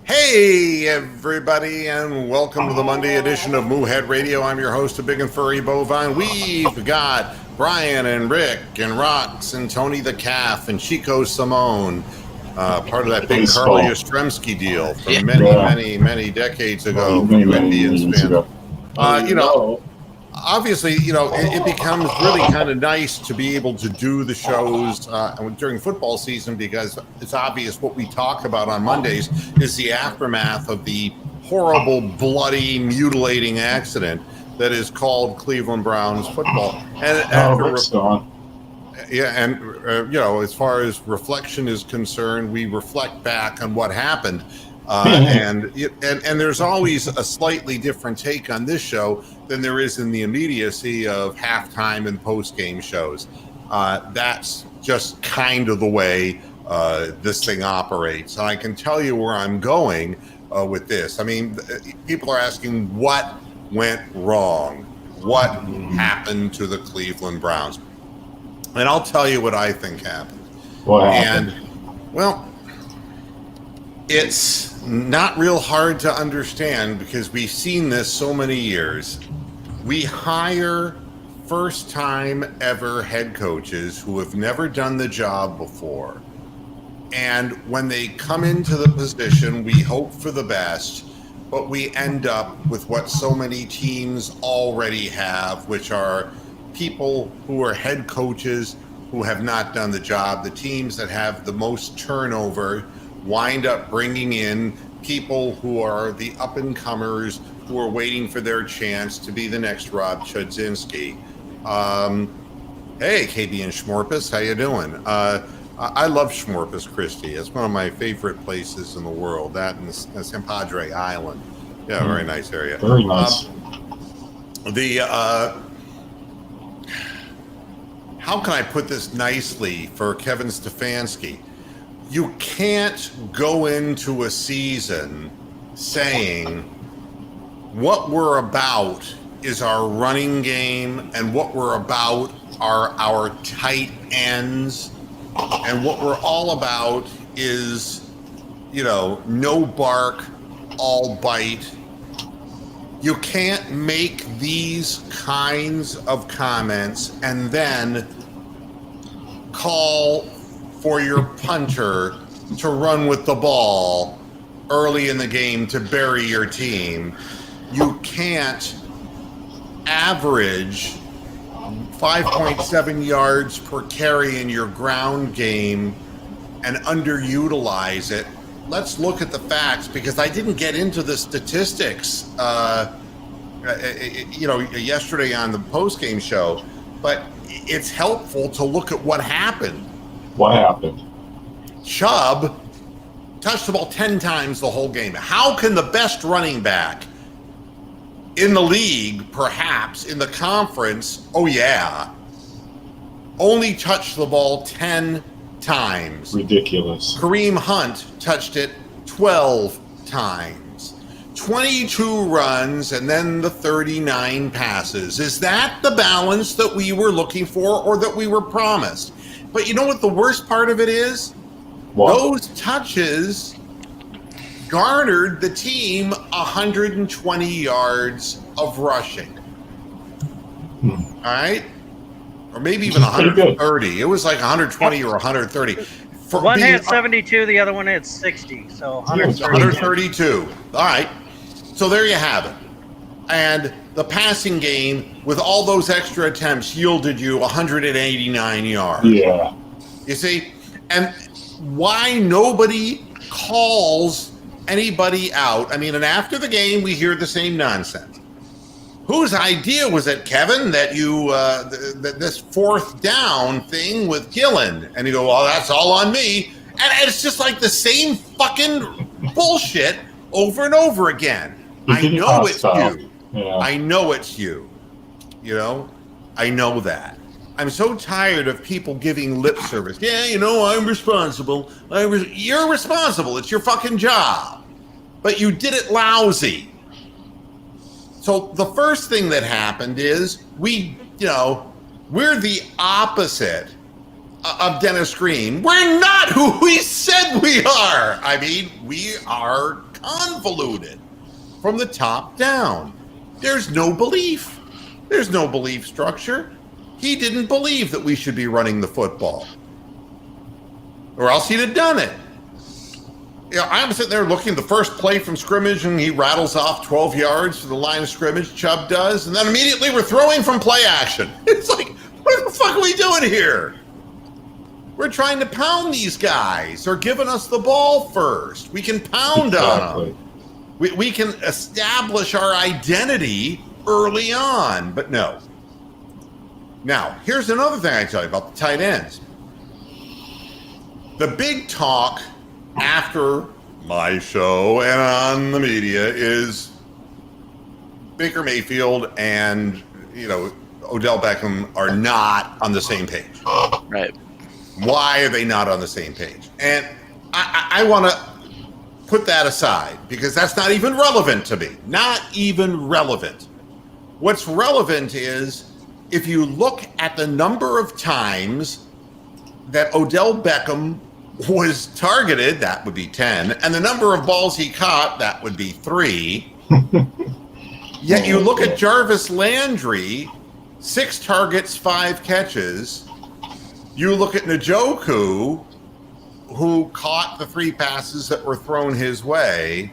Hey, everybody, and welcome to the Monday edition of Moohead Radio. I'm your host, a big and furry bovine. We've got Brian and Rick and Rox and Tony the Calf and Chico Simone, part of that big Carly Yastrzemski deal from many decades ago. You Indians fans. Obviously, it becomes really kind of nice to be able to do the shows during football season, because it's obvious what we talk about on Mondays is the aftermath of the horrible, bloody, mutilating accident that is called Cleveland Browns football. And Rick's gone. Yeah, and as far as reflection is concerned, we reflect back on what happened. And there's always a slightly different take on this show than there is in the immediacy of halftime and post-game shows. That's just kind of the way this thing operates. And I can tell you where I'm going with this. I mean, people are asking what went wrong? What happened to the Cleveland Browns? And I'll tell you what I think happened. What happened? And, well, it's not real hard to understand because we've seen this so many years. We hire first-time ever head coaches who have never done the job before. And when they come into the position, we hope for the best, but we end up with what so many teams already have, which are people who are head coaches who have not done the job. The teams that have the most turnover wind up bringing in people who are the up-and-comers who are waiting for their chance to be the next Rob Chudzinski. Hey, KB and Schmorpus, how you doing? I love Schmorpus Christi. It's one of my favorite places in the world, that and San Padre Island. Yeah, very nice area. Very nice. How can I put this nicely for Kevin Stefanski? You can't go into a season saying what we're about is our running game and what we're about are our tight ends, and what we're all about is, no bark, all bite. You can't make these kinds of comments and then call for your punter to run with the ball early in the game to bury your team. You can't average 5.7 yards per carry in your ground game and underutilize it. Let's look at the facts, because I didn't get into the statistics, yesterday on the post-game show, but it's helpful to look at what happened. What happened? Chubb touched the ball 10 times the whole game. How can the best running back in the league, perhaps in the conference, only touch the ball 10 times? Ridiculous. Kareem Hunt touched it 12 times. 22 runs and then the 39 passes. Is that the balance that we were looking for or that we were promised? But you know what the worst part of it is? What? Those touches garnered the team 120 yards of rushing. All right? Or maybe even 130. It was like 120 or 130. One had 72, the other one had 60. So 132. All right. So there you have it. And the passing game, with all those extra attempts, yielded you 189 yards. Yeah. You see? And why nobody calls anybody out? I mean, and after the game, we hear the same nonsense. Whose idea was it, Kevin, that you this fourth down thing with Gillen? And you go, well, that's all on me. And it's just like the same fucking bullshit over and over again. I know it's you. Yeah. I know it's you. I know that. I'm so tired of people giving lip service. Yeah, I'm responsible. You're responsible. It's your fucking job. But you did it lousy. So the first thing that happened is we're the opposite of Dennis Green. We're not who we said we are. I mean, we are convoluted from the top down. There's no belief. There's no belief structure. He didn't believe that we should be running the football, or else he'd have done it. You know, I'm sitting there looking at the first play from scrimmage, and he rattles off 12 yards to the line of scrimmage. Chubb does, and then immediately we're throwing from play action. It's like, what the fuck are we doing here? We're trying to pound these guys. They're giving us the ball first. We can pound on them. We can establish our identity early on, but no. Now, here's another thing I tell you about the tight ends. The big talk after my show and on the media is Baker Mayfield and, Odell Beckham are not on the same page. Right. Why are they not on the same page? And I want to put that aside because that's not even relevant to me. Not even relevant. What's relevant is if you look at the number of times that Odell Beckham was targeted, that would be 10, and the number of balls he caught, that would be 3. Yet you look at Jarvis Landry, 6 targets, 5 catches. You look at Njoku, who caught the 3 passes that were thrown his way,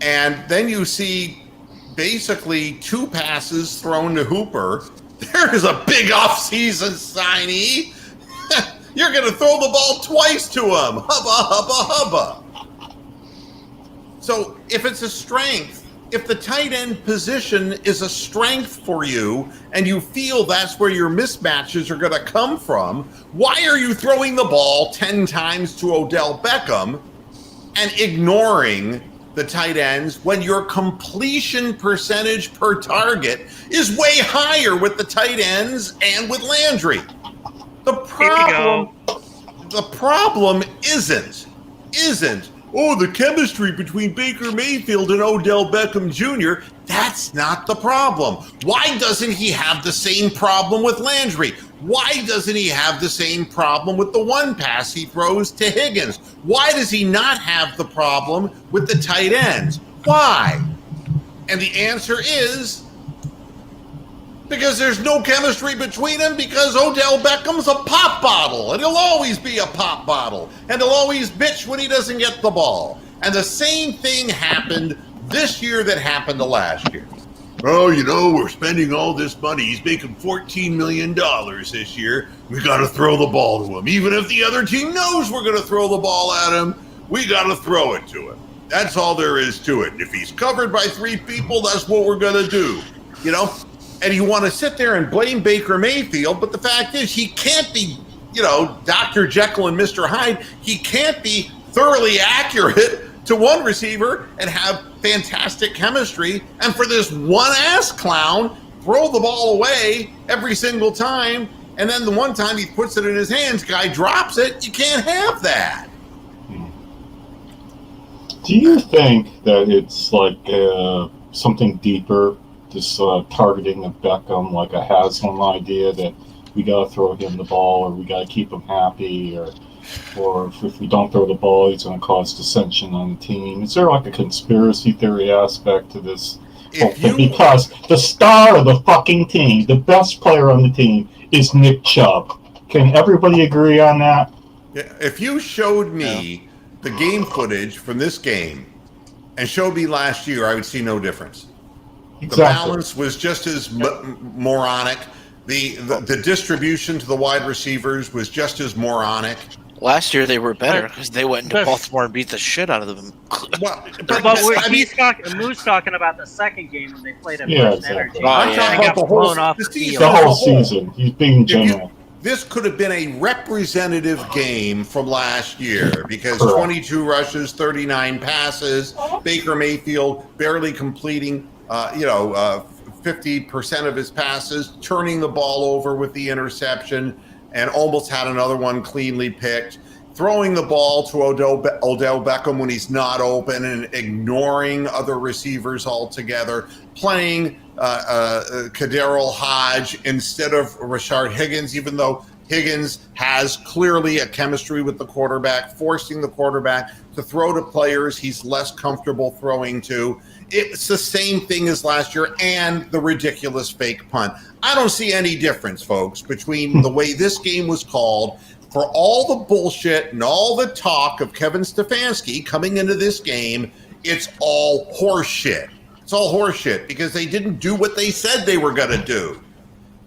and then you see basically 2 passes thrown to Hooper. There is a big offseason signee. You're going to throw the ball twice to him. Hubba, hubba, hubba. So if it's a strength, if the tight end position is a strength for you and you feel that's where your mismatches are going to come from, why are you throwing the ball 10 times to Odell Beckham and ignoring the tight ends when your completion percentage per target is way higher with the tight ends and with Landry? The problem isn't, the chemistry between Baker Mayfield and Odell Beckham Jr. That's not the problem. Why doesn't he have the same problem with Landry? Why doesn't he have the same problem with the one pass he throws to Higgins? Why does he not have the problem with the tight ends? Why? And the answer is because there's no chemistry between them, because Odell Beckham's a pop bottle, and he'll always be a pop bottle, and he'll always bitch when he doesn't get the ball. And the same thing happened this year that happened to last year. Oh, we're spending all this money. He's making $14 million this year. We got to throw the ball to him. Even if the other team knows we're going to throw the ball at him, we got to throw it to him. That's all there is to it. And if he's covered by 3 people, that's what we're going to do, And you want to sit there and blame Baker Mayfield, but the fact is he can't be, Dr. Jekyll and Mr. Hyde. He can't be thoroughly accurate to one receiver and have fantastic chemistry, and for this one ass clown throw the ball away every single time, and then the one time he puts it in his hands, guy drops it. You can't have that. Do you think that it's like something deeper? This targeting of Beckham, like a Haslam idea that we got to throw him the ball, or we got to keep him happy, or if we don't throw the ball, he's going to cause dissension on the team. Is there like a conspiracy theory aspect to this whole thing? Because the star of the fucking team, the best player on the team, is Nick Chubb. Can everybody agree on that? If you showed me the game footage from this game and showed me last year, I would see no difference. The balance was just as moronic. The distribution to the wide receivers was just as moronic. Last year they were better because they went into Baltimore and beat the shit out of them. Lou's talking about the second game when they played at First Energy. I'm talking about the whole season. He's being general. This could have been a representative game from last year because 22 rushes, 39 passes, Baker Mayfield barely completing 50% of his passes, turning the ball over with the interception, and almost had another one cleanly picked, throwing the ball to Odell Beckham when he's not open and ignoring other receivers altogether, playing Kaderil Hodge instead of Rashard Higgins, even though Higgins has clearly a chemistry with the quarterback, forcing the quarterback to throw to players he's less comfortable throwing to. It's the same thing as last year, and the ridiculous fake punt. I don't see any difference, folks, between the way this game was called. For all the bullshit and all the talk of Kevin Stefanski coming into this game, it's all horseshit. It's all horseshit because they didn't do what they said they were going to do.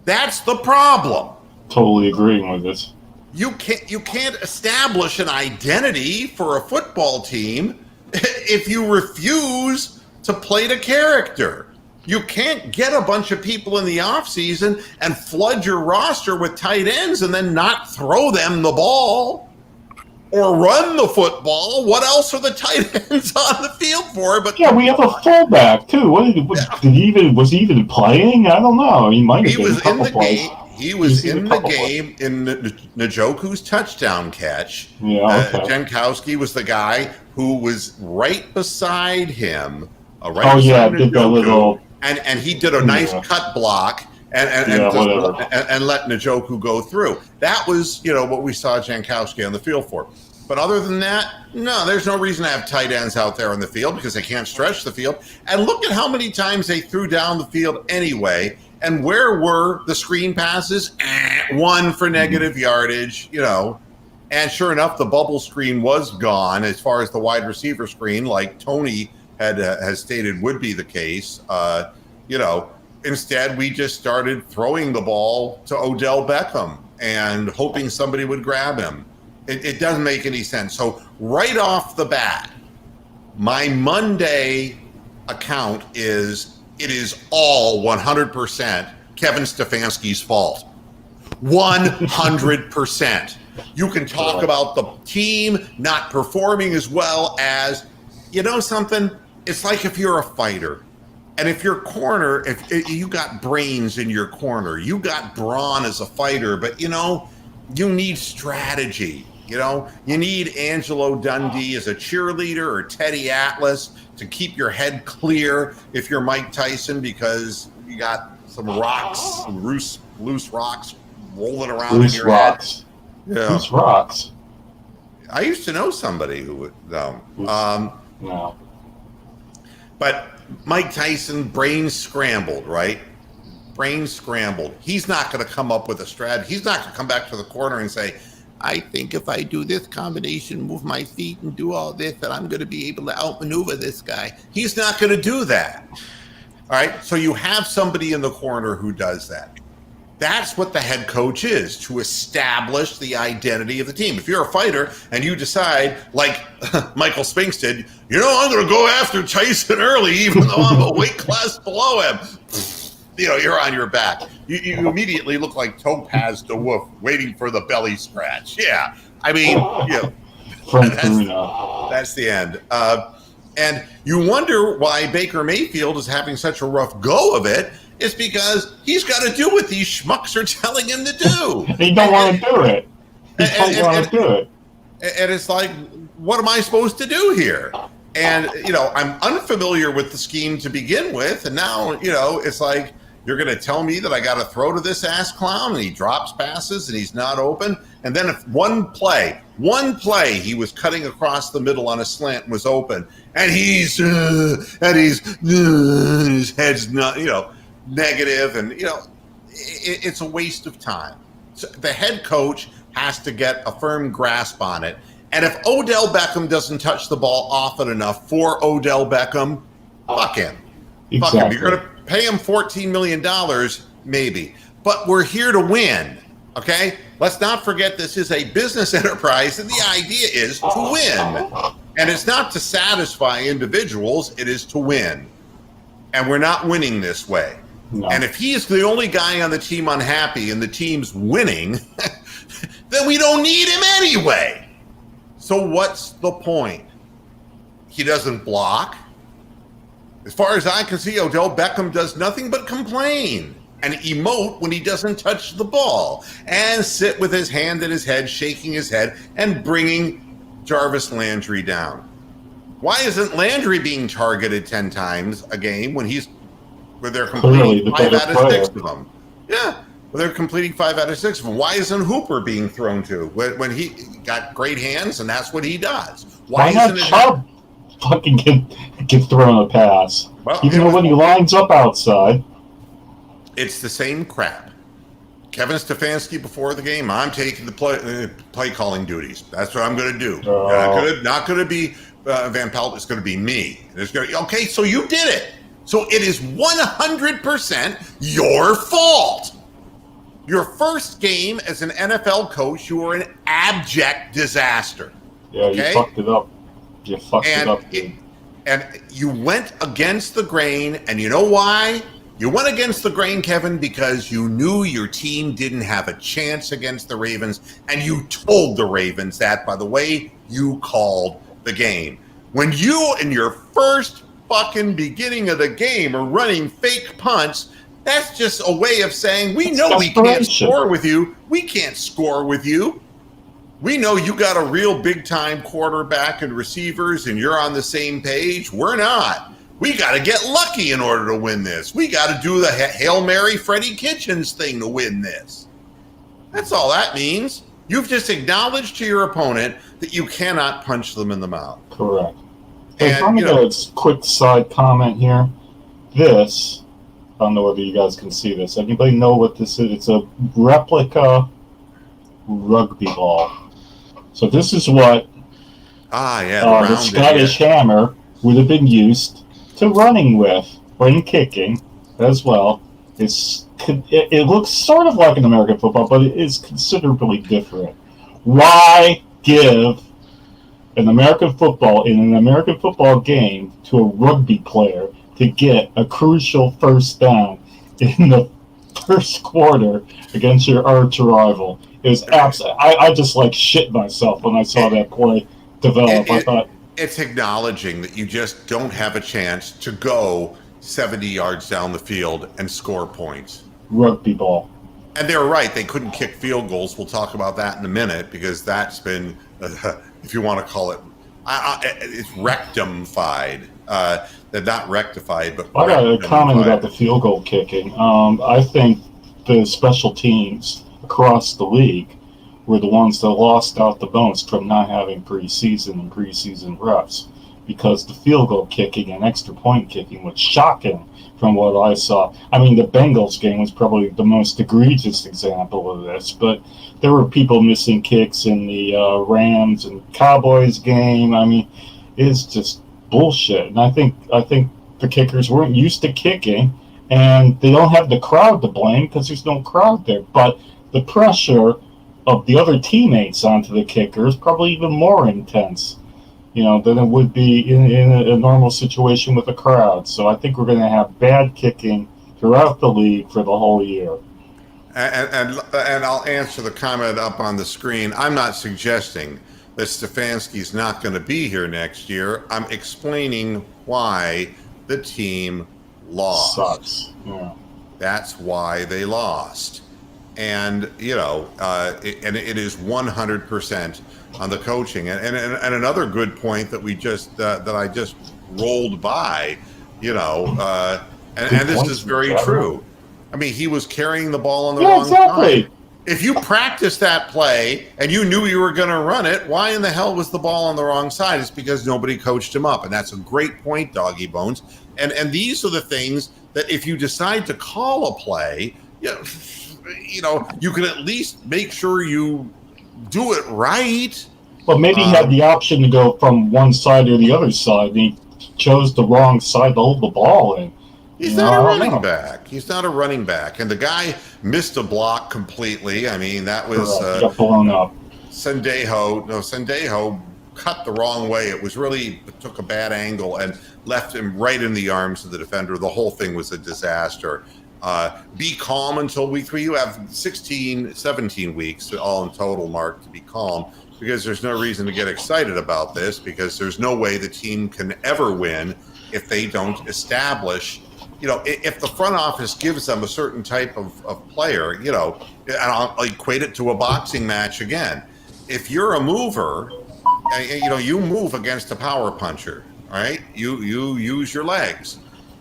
That's the problem. Totally agreeing with this. You can't establish an identity for a football team if you refuse to play the character. You can't get a bunch of people in the offseason and flood your roster with tight ends and then not throw them the ball or run the football. What else are the tight ends on the field for? But yeah, we have a fullback too. Was he even playing? I don't know. He might have he been was a couple in the plays. game. He was in the game in Njoku's touchdown catch. Yeah, okay. Jankowski was the guy who was right beside him. Did that little. And he did a nice cut block and let Njoku go through. That was, what we saw Jankowski on the field for. But other than that, no, there's no reason to have tight ends out there on the field because they can't stretch the field. And look at how many times they threw down the field anyway. And where were the screen passes? One for negative yardage, And sure enough, the bubble screen was gone as far as the wide receiver screen, like Tony has stated would be the case. Instead, we just started throwing the ball to Odell Beckham and hoping somebody would grab him. It doesn't make any sense. So right off the bat, my Monday account is it is all 100% Kevin Stefanski's fault. 100%. You can talk about the team not performing as well as, something? It's like if you're a fighter and if your corner, if you got brains in your corner, you got brawn as a fighter, but you need strategy. You need Angelo Dundee as a cheerleader or Teddy Atlas to keep your head clear if you're Mike Tyson because you got some rocks, some loose rocks rolling around in your head. Yeah. Loose rocks. I used to know somebody who would know. No. But Mike Tyson, brain scrambled, right? Brain scrambled. He's not going to come up with a strategy. He's not going to come back to the corner and say, I think if I do this combination, move my feet and do all this, that I'm going to be able to outmaneuver this guy. He's not going to do that. All right. So you have somebody in the corner who does that. That's what the head coach is, to establish the identity of the team. If you're a fighter and you decide, like Michael Spinks did, I'm going to go after Tyson early, even though I'm a weight class below him. You're on your back. You immediately look like Topaz the Wolf waiting for the belly scratch. Yeah. I mean, that's the end. And you wonder why Baker Mayfield is having such a rough go of it. It's because he's got to do what these schmucks are telling him to do. He don't want to do it. He don't want to do it. And it's like, what am I supposed to do here? And, I'm unfamiliar with the scheme to begin with. And now, it's like, you're going to tell me that I got to throw to this ass clown and he drops passes and he's not open. And then if one play, he was cutting across the middle on a slant and was open and his head's not, negative. And, it's a waste of time. So the head coach has to get a firm grasp on it. And if Odell Beckham doesn't touch the ball often enough for Odell Beckham, fuck him. Exactly. Fuck him. You're going to pay him $14 million, maybe. But we're here to win, okay? Let's not forget this is a business enterprise, and the idea is to win. And it's not to satisfy individuals, it is to win. And we're not winning this way. No. And if he is the only guy on the team unhappy and the team's winning, then we don't need him anyway. So what's the point? He doesn't block. As far as I can see, Odell Beckham does nothing but complain and emote when he doesn't touch the ball and sit with his hand in his head, shaking his head and bringing Jarvis Landry down. Why isn't Landry being targeted 10 times a game when they're complaining 5 out of 6 of them? Yeah. Well, they're completing 5 out of 6 of them. Why isn't Hooper being thrown to when he got great hands and that's what he does? Why not Chubb fucking get thrown a pass? Well, even though when he lines up outside. It's the same crap. Kevin Stefanski before the game, I'm taking the play calling duties. That's what I'm going to do. Not going to be Van Pelt. It's going to be me. Okay, so you did it. So it is 100% your fault. Your first game as an NFL coach, you were an abject disaster. Yeah, okay? You fucked it up. You fucked it up, dude. And you went against the grain, and you know why? You went against the grain, Kevin, because you knew your team didn't have a chance against the Ravens, and you told the Ravens that by the way you called the game. When you, in your first fucking beginning of the game, are running fake punts, that's just a way of saying, we know we can't score with you. We can't score with you. We know you got a real big-time quarterback and receivers, and you're on the same page. We're not. We got to get lucky in order to win this. We got to do the Hail Mary Freddie Kitchens thing to win this. That's all that means. You've just acknowledged to your opponent that you cannot punch them in the mouth. Correct. And I'm going to quick side comment here. This, I don't know whether you guys can see this. Anybody know what this is? It's a replica rugby ball. So this is what the Scottish hammer would have been used to running with when kicking as well. It looks sort of like an American football, but it is considerably different. Why give an American football in an American football game to a rugby player to get a crucial first down in the first quarter against your arch rival? It was absolutely. I just shit myself when I saw that play develop. I thought it's acknowledging that you just don't have a chance to go 70 yards down the field and score points. Rugby ball. And they're right. They couldn't kick field goals. We'll talk about that in a minute because that's been, if you want to call it, it's rectified. They're not rectified, but I got a comment about the field goal kicking. I think the special teams across the league were the ones that lost out the most from not having preseason and preseason reps, because the field goal kicking and extra point kicking was shocking from what I saw. I mean, the Bengals game was probably the most egregious example of this, but there were people missing kicks in the Rams and Cowboys game. I mean, it's just bullshit. And I think the kickers weren't used to kicking, and they don't have the crowd to blame because there's no crowd there. But the pressure of the other teammates onto the kicker is probably even more intense, than it would be in a normal situation with a crowd. So I think we're going to have bad kicking throughout the league for the whole year. And I'll answer the comment up on the screen. I'm not suggesting that Stefanski's not going to be here next year. I'm explaining why the team lost. Sucks. Yeah. That's why they lost. And, and it is 100% on the coaching. And another good point that we just, that I just rolled by, and this is very true. I mean, he was carrying the ball on the wrong side. If you practiced that play and you knew you were going to run it, why in the hell was the ball on the wrong side? It's because nobody coached him up. And that's a great point, Doggy Bones. And these are the things that if you decide to call a play, you can at least make sure you do it right. Well, maybe he had the option to go from one side or the other side, and he chose the wrong side to hold the ball in. He's not a running back. He's not a running back. And the guy missed a block completely. I mean, that was got blown up. Sendejo cut the wrong way. It took a bad angle and left him right in the arms of the defender. The whole thing was a disaster. Be calm until week 3. You have 17 weeks all in total, Mark, to be calm, because there's no reason to get excited about this, because there's no way the team can ever win if they don't establish, if the front office gives them a certain type of player, and I'll equate it to a boxing match again. If you're a mover, you move against a power puncher, right? You use your legs.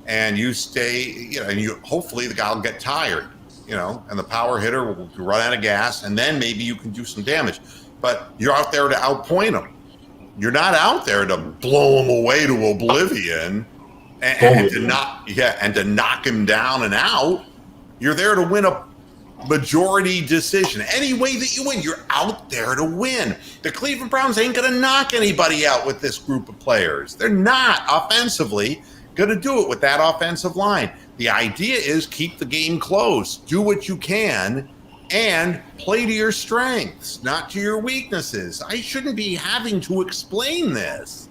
And you stay, and hopefully the guy will get tired. and the power hitter will run out of gas, and then maybe you can do some damage. But you're out there to outpoint them. You're not out there to blow them away to oblivion and to knock him down and out. You're there to win a majority decision. Any way that you win, you're out there to win. The Cleveland Browns ain't going to knock anybody out with this group of players. They're not offensively going to do it with that offensive line. The idea is keep the game close. Do what you can and play to your strengths, not to your weaknesses. I shouldn't be having to explain this.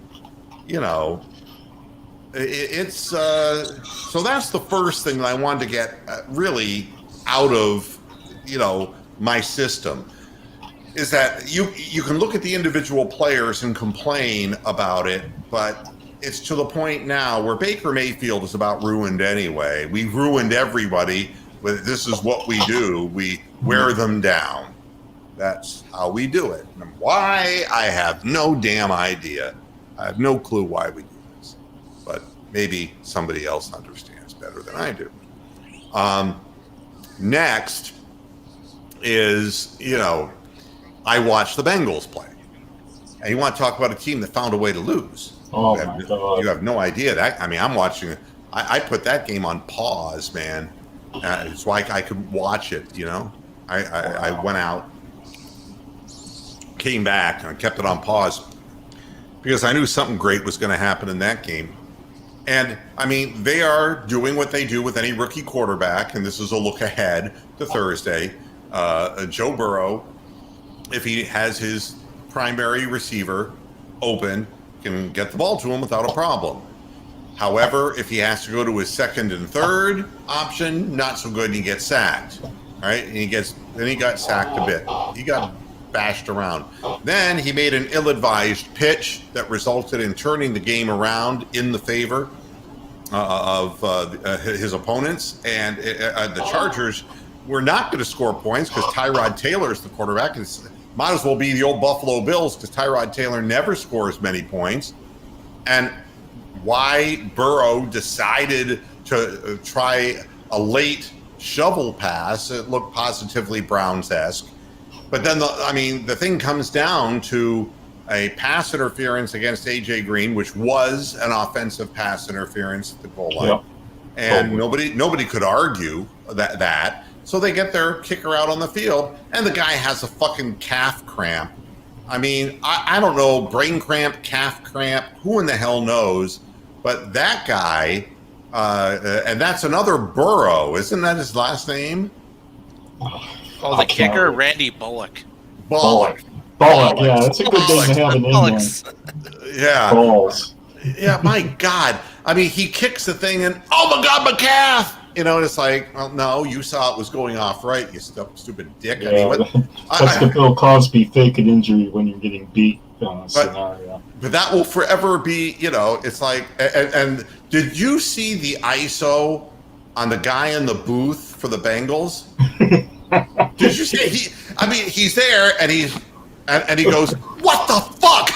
It's so that's the first thing that I wanted to get really out of my system, is that you can look at the individual players and complain about it, but it's to the point now where Baker Mayfield is about ruined anyway. We've ruined everybody. This is what we do. We wear them down. That's how we do it. And why? I have no damn idea. I have no clue why we do this. But maybe somebody else understands better than I do. Next is, I watch the Bengals play. And you want to talk about a team that found a way to lose. Oh, my God. You have no idea that. I mean, I'm watching. I put that game on pause, man. It's like I could watch it, I went out, came back, and I kept it on pause because I knew something great was going to happen in that game. And, I mean, they are doing what they do with any rookie quarterback, and this is a look ahead to Thursday. Joe Burrow, if he has his primary receiver open, can get the ball to him without a problem. However, if he has to go to his second and third option, not so good, and he gets sacked. All right, and he got sacked a bit. He got bashed around. Then he made an ill-advised pitch that resulted in turning the game around in the favor of his opponents, and the Chargers were not going to score points because Tyrod Taylor is the quarterback. And might as well be the old Buffalo Bills because Tyrod Taylor never scores many points. And why Burrow decided to try a late shovel pass, it looked positively Browns-esque. But then, the thing comes down to a pass interference against A.J. Green, which was an offensive pass interference at the goal line. Yep. And nobody could argue that. So they get their kicker out on the field, and the guy has a fucking calf cramp. I mean, I don't know, brain cramp, calf cramp, who in the hell knows? But that guy, and that's another Burrow, isn't that his last name? Oh, the kicker, Randy Bullock. Bullock, yeah, that's a good thing to have a name. Yeah. Balls. Yeah, my God. I mean, he kicks the thing and, oh my God, my calf! And it's like, well, no, you saw it was going off right, you stupid dick. Yeah, that's the Bill Cosby fake an injury when you're getting beat scenario. But that will forever be, it's like, and did you see the ISO on the guy in the booth for the Bengals? Did you see he's there and he goes, what the fuck?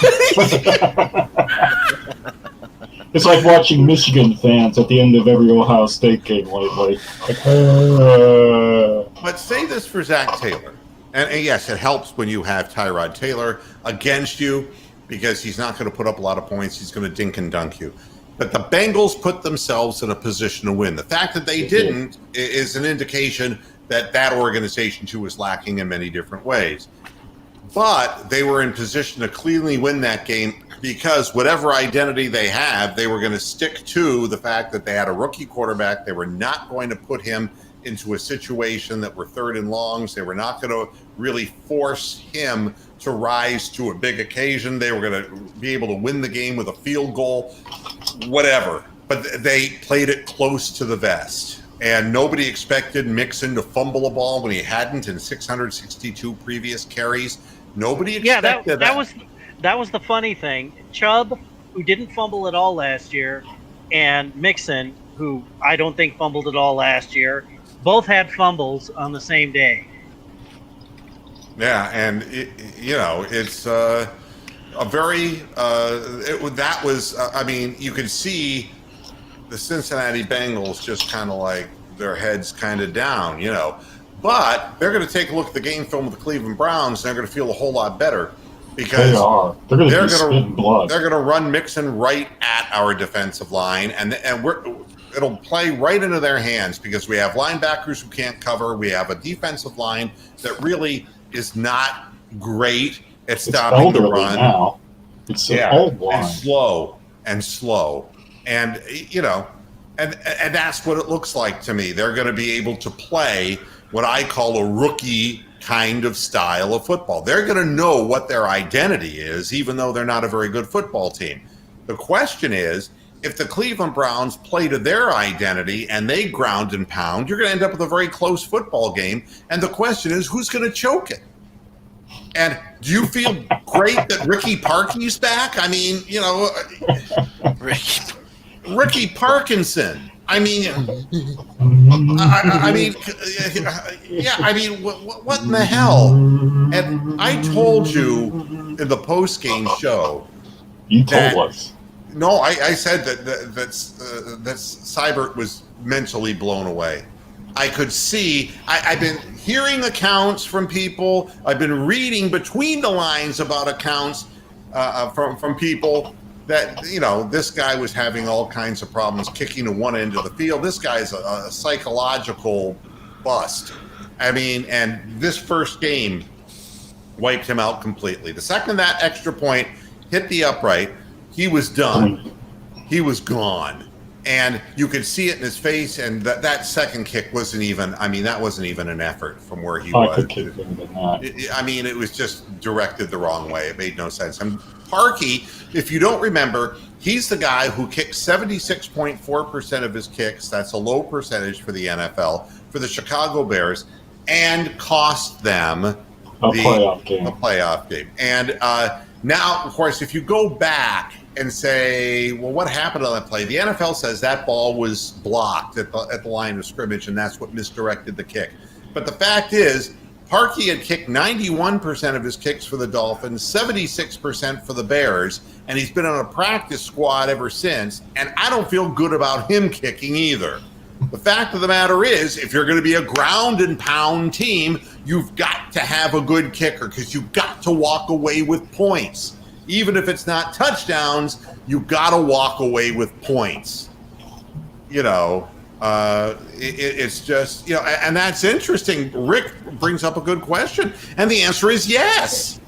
It's like watching Michigan fans at the end of every Ohio State game lately. But say this for Zach Taylor. And yes, it helps when you have Tyrod Taylor against you because he's not going to put up a lot of points. He's going to dink and dunk you. But the Bengals put themselves in a position to win. The fact that they didn't is an indication that organization, too, is lacking in many different ways. But they were in position to cleanly win that game because whatever identity they have, they were going to stick to the fact that they had a rookie quarterback. They were not going to put him into a situation that were third and longs. They were not going to really force him to rise to a big occasion. They were going to be able to win the game with a field goal, whatever. But they played it close to the vest. And nobody expected Mixon to fumble a ball when he hadn't in 662 previous carries. Nobody expected that. That was the funny thing. Chubb, who didn't fumble at all last year, and Mixon, who I don't think fumbled at all last year, both had fumbles on the same day. Yeah, and it's a very you could see the Cincinnati Bengals just kind of like their heads kind of down, you know. But they're going to take a look at the game film of the Cleveland Browns, and they're going to feel a whole lot better because they are. They're going to be spitting blood. They're going to run Mixon right at our defensive line, and it'll play right into their hands because we have linebackers who can't cover. We have a defensive line that really is not great at stopping the run. Now. It's an old line. And slow. And, you know, and that's what it looks like to me. They're going to be able to play what I call a rookie kind of style of football. They're going to know what their identity is, even though they're not a very good football team. The question is, if the Cleveland Browns play to their identity and they ground and pound, you're going to end up with a very close football game. And the question is, who's going to choke it? And do you feel great that Ricky Parkey's back? I mean, you know, Ricky Parkinson. I mean, what in the hell? And I told you in the post-game show. You told us. No, I said that Seibert was mentally blown away. I could see. I've been hearing accounts from people. I've been reading between the lines about accounts from people that, you know, this guy was having all kinds of problems kicking to one end of the field. This guy's a psychological bust. I mean, and this first game wiped him out completely. The second that extra point hit the upright, he was done. He was gone. And you could see it in his face, and that second kick wasn't even, I mean, that wasn't even an effort from where he was. I mean, it was just directed the wrong way. It made no sense. And Parkey, if you don't remember, he's the guy who kicked 76.4% of his kicks. That's a low percentage for the NFL, for the Chicago Bears, and cost them a playoff game. And now, of course, if you go back and say, well, what happened on that play? The NFL says that ball was blocked at the line of scrimmage, and that's what misdirected the kick. But the fact is, Parkey had kicked 91% of his kicks for the Dolphins, 76% for the Bears, and he's been on a practice squad ever since, and I don't feel good about him kicking either. The fact of the matter is, if you're going to be a ground and pound team, you've got to have a good kicker because you've got to walk away with points. Even if it's not touchdowns, you got to walk away with points. You know, it's just, you know, and that's interesting. Rick brings up a good question. And the answer is yes.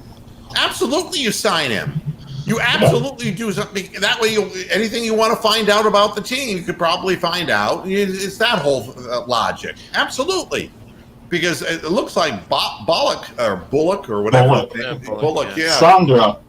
Absolutely, you sign him. You absolutely do something. That way, anything you want to find out about the team, you could probably find out. It's that whole logic. Absolutely. Because it looks like Bullock or whatever. Bullock, yeah. Sandra.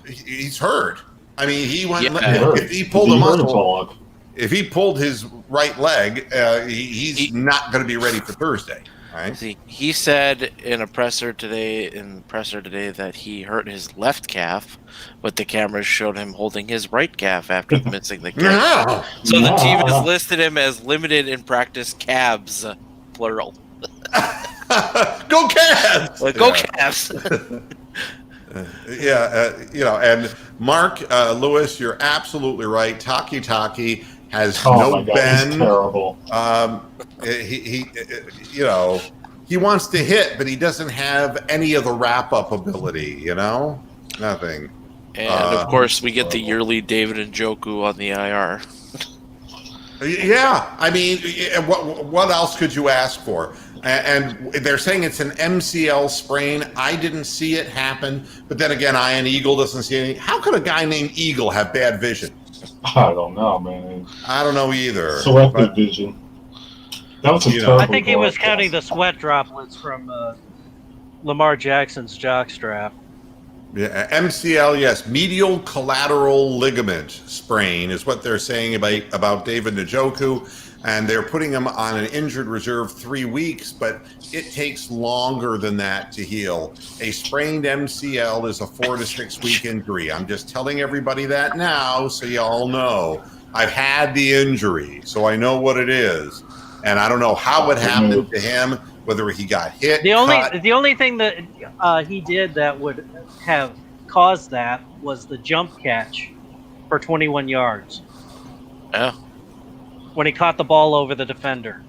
He's hurt. I mean, he went. Yeah. If he pulled a muscle, if he pulled his right leg, he's not going to be ready for Thursday. Right? See, he said in a presser today that he hurt his left calf, but the cameras showed him holding his right calf after missing the kick. Yeah. So the team has listed him as limited in practice calves, plural. Go Cavs! Go Cavs! You know, and Mark Lewis, you're absolutely right. Taki has no bend. He's terrible. He you know, he wants to hit, but he doesn't have any of the wrap-up ability. You know, nothing. And of course, we get the yearly David Njoku on the IR. Yeah, I mean, what else could you ask for? And they're saying it's an MCL sprain. I didn't see it happen, but then again, Ian Eagle doesn't see anything. How could a guy named Eagle have bad vision? I don't know, man. I don't know either. Selective vision. That was a terrible I think he was counting the sweat droplets from Lamar Jackson's jockstrap. Yeah, MCL, yes, medial collateral ligament sprain is what they're saying about David Njoku, and they're putting him on an injured reserve 3 weeks, but it takes longer than that to heal. A sprained MCL is a 4 to 6 week injury. I'm just telling everybody that now so you all know. I've had the injury, so I know what it is, and I don't know how it happened to him, whether he got hit. The only thing that he did that would have caused that was the jump catch for 21 yards. Yeah. When he caught the ball over the defender.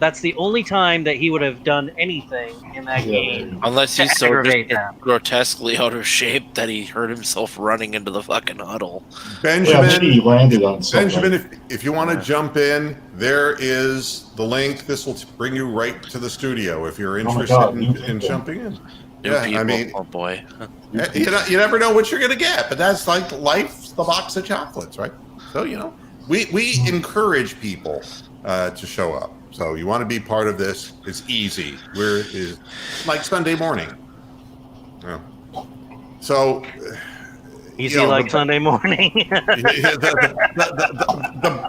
That's the only time that he would have done anything in that game. Unless he's to so aggravate just them. grotesquely out of shape that he hurt himself running into the fucking huddle. Yeah, maybe he landed on something. Benjamin, if you want to jump in, there is the link. This will bring you right to the studio if you're interested in jumping in. Yeah, people, I mean, oh boy. you never know what you're going to get, but that's like life's the box of chocolates, right? So, we encourage people to show up. So you want to be part of this. It's easy. It's like Sunday morning. Yeah. So easy like Sunday morning. the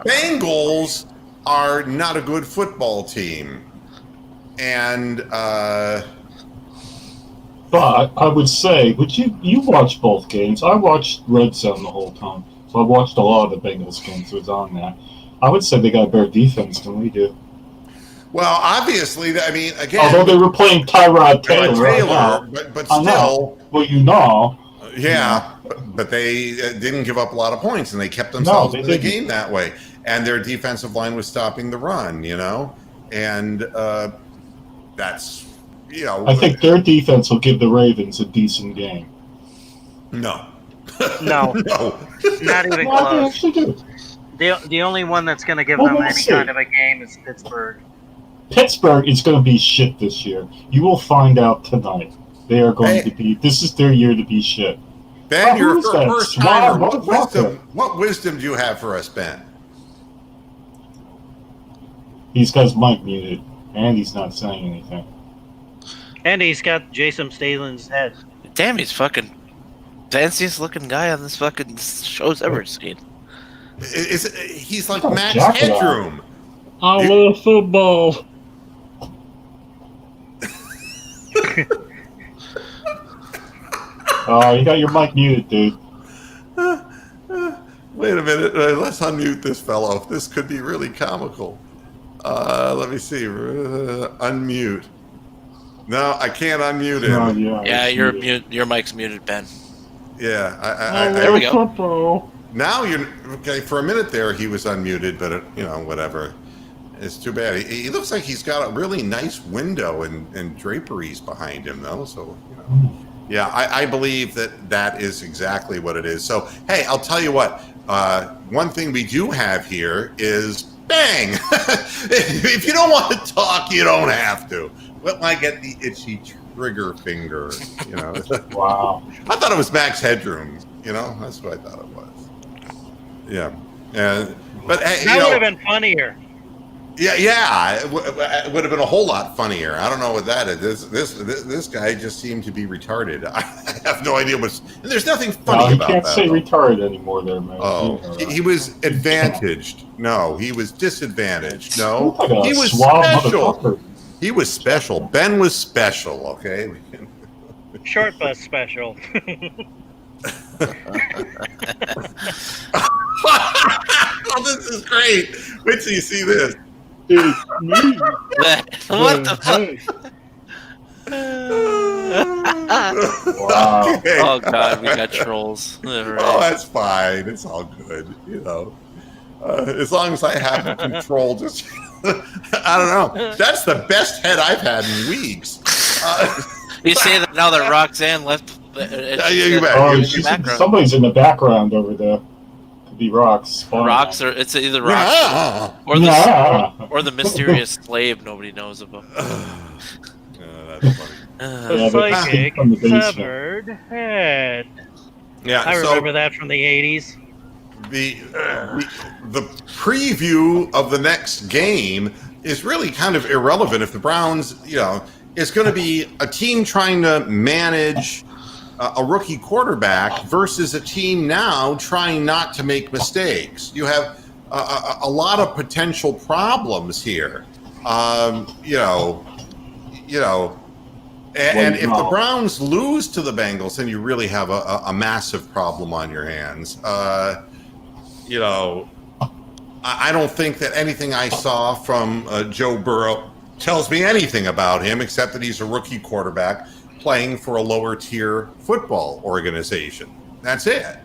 Bengals are not a good football team, and but I would say, you watched both games? I watched Red Zone the whole time, so I watched a lot of the Bengals games. It was on that. I would say they got a better defense than we do. Well, obviously, I mean, again, although they were playing Tyrod Taylor, but still, well, yeah, but they didn't give up a lot of points, and they kept themselves in the game that way. And their defensive line was stopping the run, and that's, I think their defense will give the Ravens a decent game. No, no, not even close. They actually do. The only one that's going to give them any kind of a game is Pittsburgh. Pittsburgh is going to be shit this year. You will find out tonight. They are going to be. This is their year to be shit. Ben, you're a first timer. What wisdom do you have for us, Ben? He's got his mic muted, and he's not saying anything. And he's got Jason Stathem's head. Damn, he's fucking fanciest looking guy on this fucking show's ever seen. He's like Max Headroom. I love football. Oh, you got your mic muted, dude. Wait a minute. Let's unmute this fellow. This could be really comical. Let me see. Unmute. No, I can't unmute him. Yeah, your mic's muted, Ben. Yeah. There we go. Football. Now you're okay. For a minute there, he was unmuted, but whatever. It's too bad. He looks like he's got a really nice window and draperies behind him, though. So, yeah, I believe that is exactly what it is. So, hey, I'll tell you what. One thing we do have here is bang. If you don't want to talk, you don't have to. Well, I get the itchy trigger finger. Wow. I thought it was Max Headroom. That's what I thought it was. Yeah. But hey, that would have been funnier. Yeah, it would have been a whole lot funnier. I don't know what that is. This guy just seemed to be retarded. I have no idea what's. And there's nothing funny about that. You can't say retarded anymore, there, man. Oh, he was advantaged. No, he was disadvantaged. No, he was special. He was special. Ben was special. Okay. Short bus special. Oh, this is great. Wait till you see this. It's me. What the fuck? Wow. Okay. Oh god, we got trolls. Right. Oh, that's fine. It's all good. As long as I have control, just I don't know. That's the best head I've had in weeks. You say that now that Roxanne left. Somebody's in the background over there. Could be Rocks. Rocks, or it's either Rocks or the mysterious slave nobody knows about. That's funny. The psychic severed head. Yeah, I remember that from the 80s. The preview of the next game is really kind of irrelevant if the Browns, it's going to be a team trying to manage a rookie quarterback versus a team now trying not to make mistakes. You have a lot of potential problems here. And if the Browns lose to the Bengals, then you really have a massive problem on your hands. I don't think that anything I saw from Joe Burrow tells me anything about him except that he's a rookie quarterback playing for a lower tier football organization. That's it.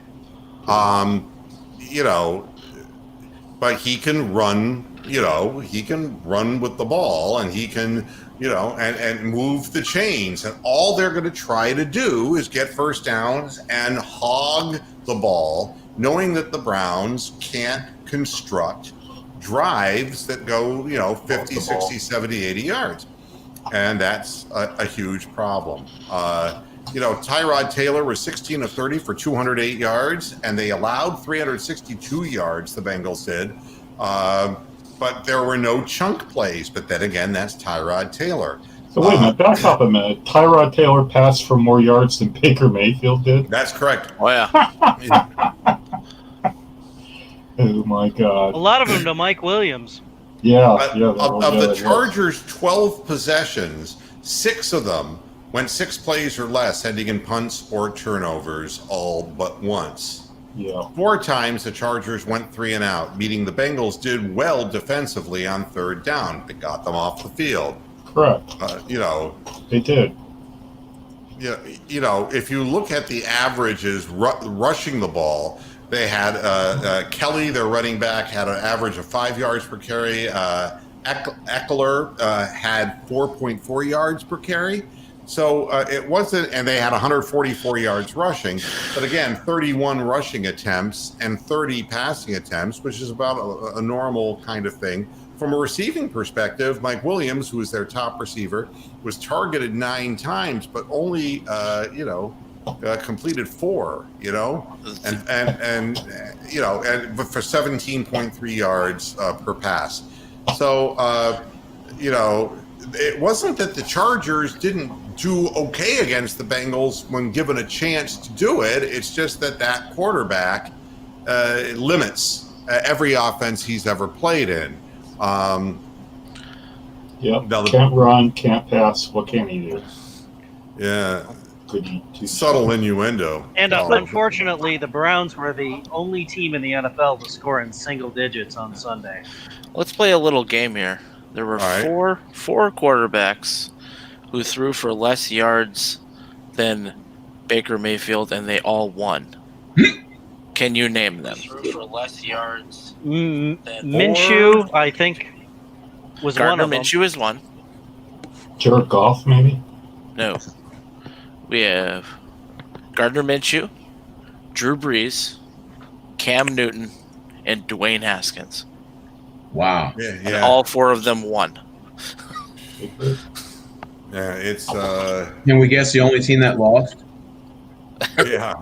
but he can run. He can run with the ball, and he can, and move the chains. And all they're going to try to do is get first downs and hog the ball, knowing that the Browns can't construct drives that go, 50, 60, 70, 80 yards. And that's a huge problem. Tyrod Taylor was 16 of 30 for 208 yards, and they allowed 362 yards, the Bengals did. But there were no chunk plays. But then again, that's Tyrod Taylor. So wait a minute, back up a minute. Tyrod Taylor passed for more yards than Baker Mayfield did? That's correct. Oh, yeah. Oh, my God. A lot of them to Mike Williams. Yeah. Of the Chargers' 12 possessions, 6 of them went 6 plays or less, ending in punts or turnovers all but once. Yeah. 4 times the Chargers went 3 and out, meaning the Bengals did well defensively on third down. They got them off the field. Correct. They did. If you look at the averages rushing the ball, they had Kelly, their running back, had an average of 5 yards per carry. Eckler had 4.4 yards per carry. So it wasn't, and they had 144 yards rushing, but again, 31 rushing attempts and 30 passing attempts, which is about a normal kind of thing. From a receiving perspective, Mike Williams, who was their top receiver, was targeted 9 times, but only, completed 4, and for 17.3 yards per pass. So, it wasn't that the Chargers didn't do okay against the Bengals when given a chance to do it. It's just that quarterback limits every offense he's ever played in. Can't run, can't pass. What can he do? Yeah. Subtle innuendo. And unfortunately, the Browns were the only team in the NFL to score in single digits on Sunday. Let's play a little game here. There were four quarterbacks who threw for less yards than Baker Mayfield, and they all won. Can you name them? Threw for less yards. Minshew, I think, was Gardner one of them. Minshew is one. Jared Goff, maybe? No. We have Gardner Minshew, Drew Brees, Cam Newton, and Dwayne Haskins. Wow. And all 4 of them won. Yeah, it's. Can we guess the only team that lost? Yeah.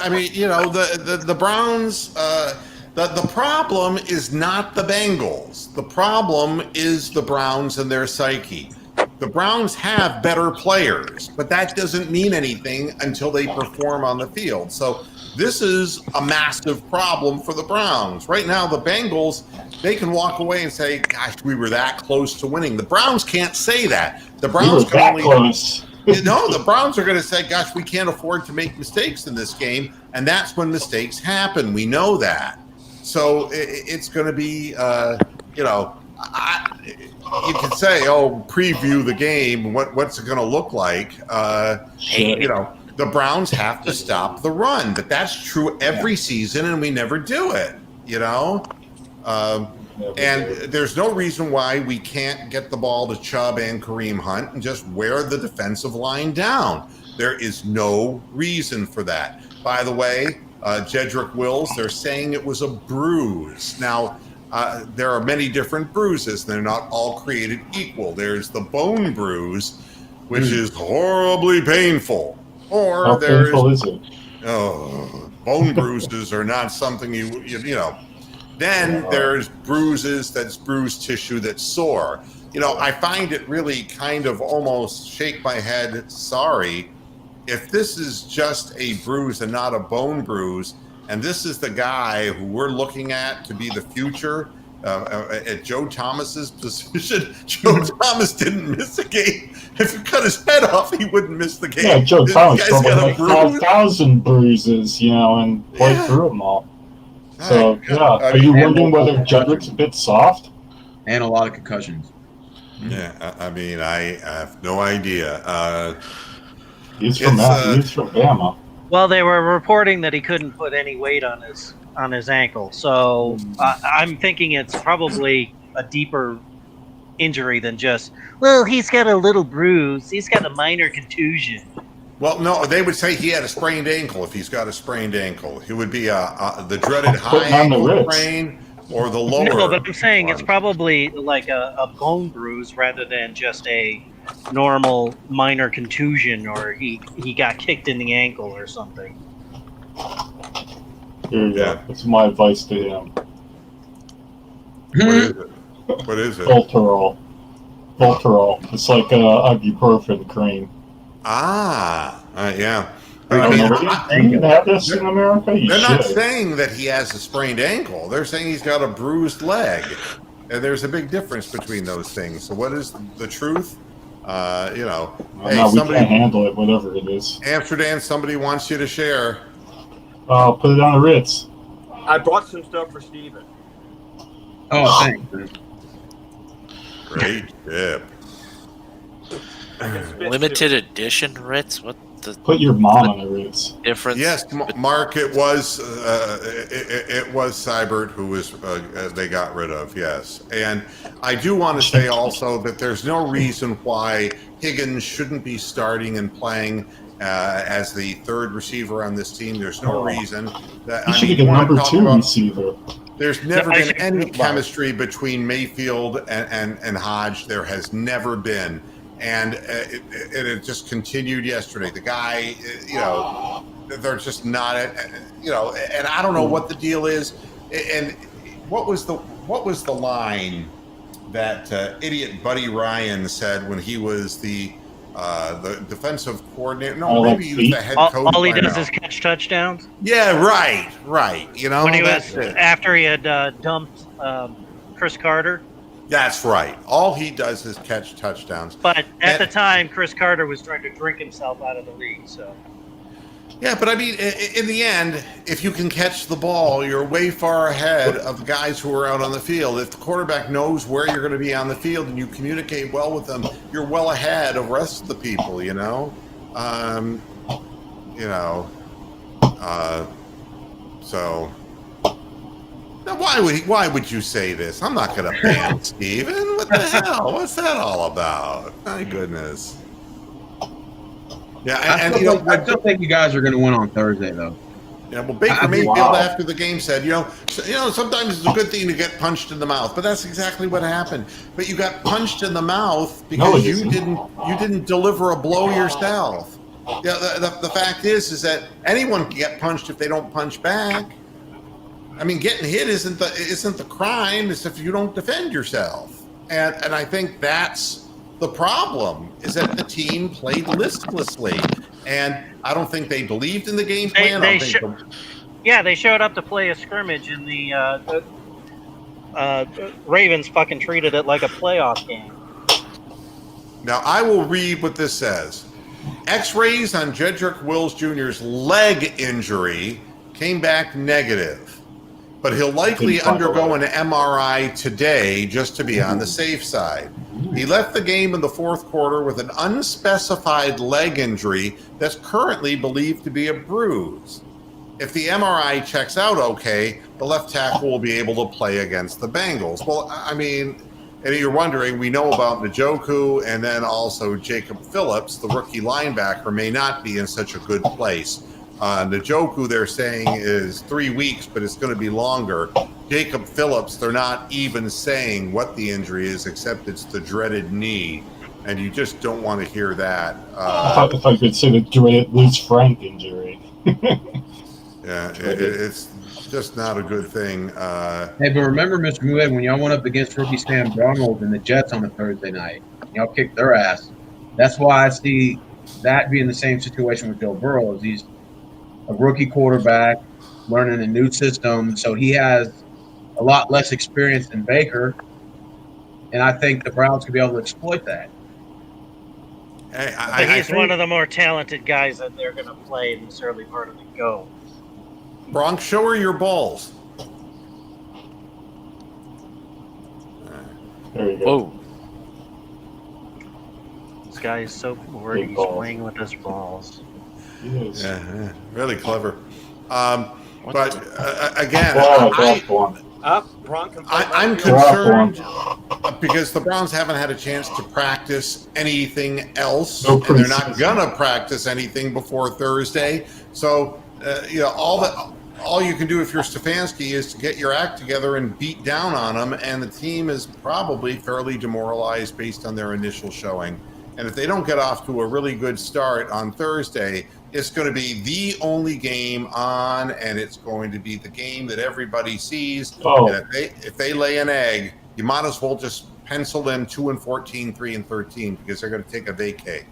I mean, the Browns. The problem is not the Bengals. The problem is the Browns and their psyche. The Browns have better players, but that doesn't mean anything until they perform on the field. So this is a massive problem for the Browns. Right now, the Bengals, they can walk away and say, gosh, we were that close to winning. The Browns can't say that. The Browns can only close. The Browns are going to say, gosh, we can't afford to make mistakes in this game. And that's when mistakes happen. We know that. So it's going to be, you can say, preview the game. What's it going to look like? The Browns have to stop the run, but that's true every season, and we never do it. And there's no reason why we can't get the ball to Chubb and Kareem Hunt and just wear the defensive line down. There is no reason for that. By the way, Jedrick Wills, they're saying it was a bruise. Now, there are many different bruises. They're not all created equal. There's the bone bruise, which is horribly painful. Or How painful is it? Bone bruises are not something you know. Then there's bruises, that's bruised tissue that's sore. I find it really kind of almost shake my head sorry. If this is just a bruise and not a bone bruise, and this is the guy who we're looking at to be the future at Joe Thomas's position, Joe Thomas didn't miss a game. If you cut his head off, he wouldn't miss the game. Yeah, Joe Thomas This guy's probably got a like bruise. 5,000 bruises, and played through them all. So, are you wondering whether Jedrick's a bit soft? And a lot of concussions. Yeah, I mean, I have no idea. He's from Bama. Well, they were reporting that he couldn't put any weight on his on his ankle. So I'm thinking it's probably a deeper injury than just, well, he's got a little bruise. He's got a minor contusion. Well, no, they would say he had a sprained ankle. If he's got a sprained ankle, it would be the dreaded high ankle sprain or the lower. No, but I'm saying it's probably like a bone bruise rather than just a normal minor contusion, or he got kicked in the ankle or something. Here you go. That's my advice to him. What is it? What is it? Voltarol. It's like ibuprofen cream. Yeah. You have this in America? They're not saying that he has a sprained ankle. They're saying he's got a bruised leg. And there's a big difference between those things. So what is the truth? Hey, no, we can't handle it, whatever it is. Amsterdam, somebody wants you to share. I'll put it on the Ritz. I brought some stuff for Steven. Oh, thanks, man. Great tip. Limited edition Ritz? What the? Put your mom on the Ritz. Difference? Yes, Mark. It was Seibert who was they got rid of. Yes, and I do want to say also that there's no reason why Higgins shouldn't be starting and playing as the third receiver on this team. There's no reason that he should be the number 2 receiver. There's never been any chemistry between Mayfield and Hodge. There has never been. And it just continued yesterday. The guy, they're just not, and I don't know what the deal is. And what was the line that idiot Buddy Ryan said when he was the defensive coordinator? No, maybe he was the head coach. All he does is catch touchdowns. Yeah, right. When he was after he had dumped Chris Carter. That's right. All he does is catch touchdowns. But at the time, Chris Carter was trying to drink himself out of the league. So. Yeah, but I mean, in the end, if you can catch the ball, you're way far ahead of the guys who are out on the field. If the quarterback knows where you're going to be on the field and you communicate well with them, you're well ahead of the rest of the people. So. Now, why would you say this? I'm not going to ban Steven. What the hell? What's that all about? My goodness. Yeah, I still think you guys are going to win on Thursday, though. Yeah, well, Baker Mayfield after the game said, sometimes it's a good thing to get punched in the mouth, but that's exactly what happened. But you got punched in the mouth because you didn't deliver a blow yourself. Yeah, the fact is that anyone can get punched if they don't punch back. I mean, getting hit isn't the crime. It's if you don't defend yourself, and I think that's the problem. Is that the team played listlessly, and I don't think they believed in the game plan. They showed up to play a scrimmage, and the Ravens fucking treated it like a playoff game. Now I will read what this says. X-rays on Jedrick Wills Jr.'s leg injury came back negative. But he'll likely undergo an MRI today just to be on the safe side. He left the game in the fourth quarter with an unspecified leg injury that's currently believed to be a bruise. If the MRI checks out okay, the left tackle will be able to play against the Bengals. Well, I mean, and you're wondering, we know about Njoku and then also Jacob Phillips, the rookie linebacker, may not be in such a good place. Njoku, they're saying, is 3 weeks, but it's going to be longer. Jacob Phillips, they're not even saying what the injury is, except it's the dreaded knee, and you just don't want to hear that. If I could say the dreaded Liz Frank injury. Yeah, it's just not a good thing. Hey, but remember, Mr. Mued, when y'all went up against rookie Sam Darnold and the Jets on the Thursday night, y'all kicked their ass. That's why I see that being the same situation with Joe Burrow. Is he's a rookie quarterback learning a new system, so he has a lot less experience than Baker, and I think the Browns could be able to exploit that. But he's one of the more talented guys that they're going to play in this early part of the go. Bronx, show her your balls. There you go. Whoa. This guy is so bored. He's playing with his balls. Yeah, really clever. But again, Draft one. Up, Bron can play I'm right field. concerned because the Browns haven't had a chance to practice anything else, No and they're not preseason. gonna practice anything before Thursday. So all you can do if you're Stefanski is to get your act together and beat down on them, and the team is probably fairly demoralized based on their initial showing. And if they don't get off to a really good start on Thursday, it's going to be the only game on, and it's going to be the game that everybody sees. Oh. And if they lay an egg, you might as well just pencil in 2-14, 3-13, because they're going to take a vacay.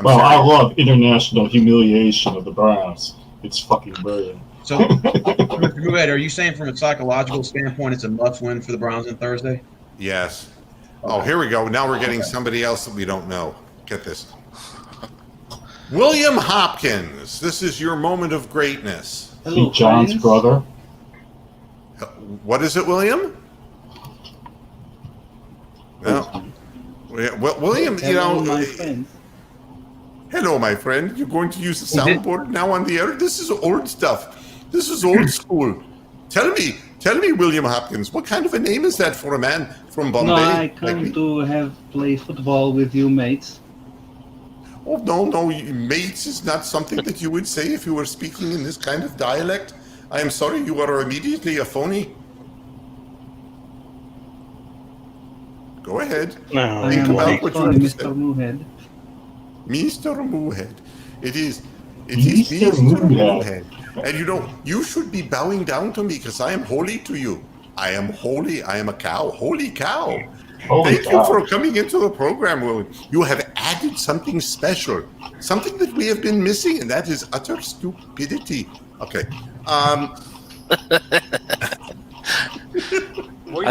Well, I love international humiliation of the Browns. It's fucking brilliant. So, Mr. Mued, are you saying from a psychological standpoint it's a must-win for the Browns on Thursday? Yes. Oh, here we go. Now we're getting somebody else that we don't know. Get this. William Hopkins. This is your moment of greatness. Hello, St. John's friends. brother. What is it, William? No. Well, William, Hello, my friends. Hello, my friend. You're going to use the soundboard now on the air? This is old stuff. This is old school. Tell me, William Hopkins, what kind of a name is that for a man from Bombay? No, I come to play football with you, mates. Oh, no, mates is not something that you would say if you were speaking in this kind of dialect. I am sorry, you are immediately a phony. Go ahead. No, I Think am about what you sorry, just Mr. said. Moohead. Mr. Moohead. It is Mr. Mr. Moohead. Moohead. And you should be bowing down to me because I am holy to you. I am holy. I am a cow. Holy cow. Holy Thank cow. you for coming into the program, Will. You have added something special, something that we have been missing, and that is utter stupidity. Okay. I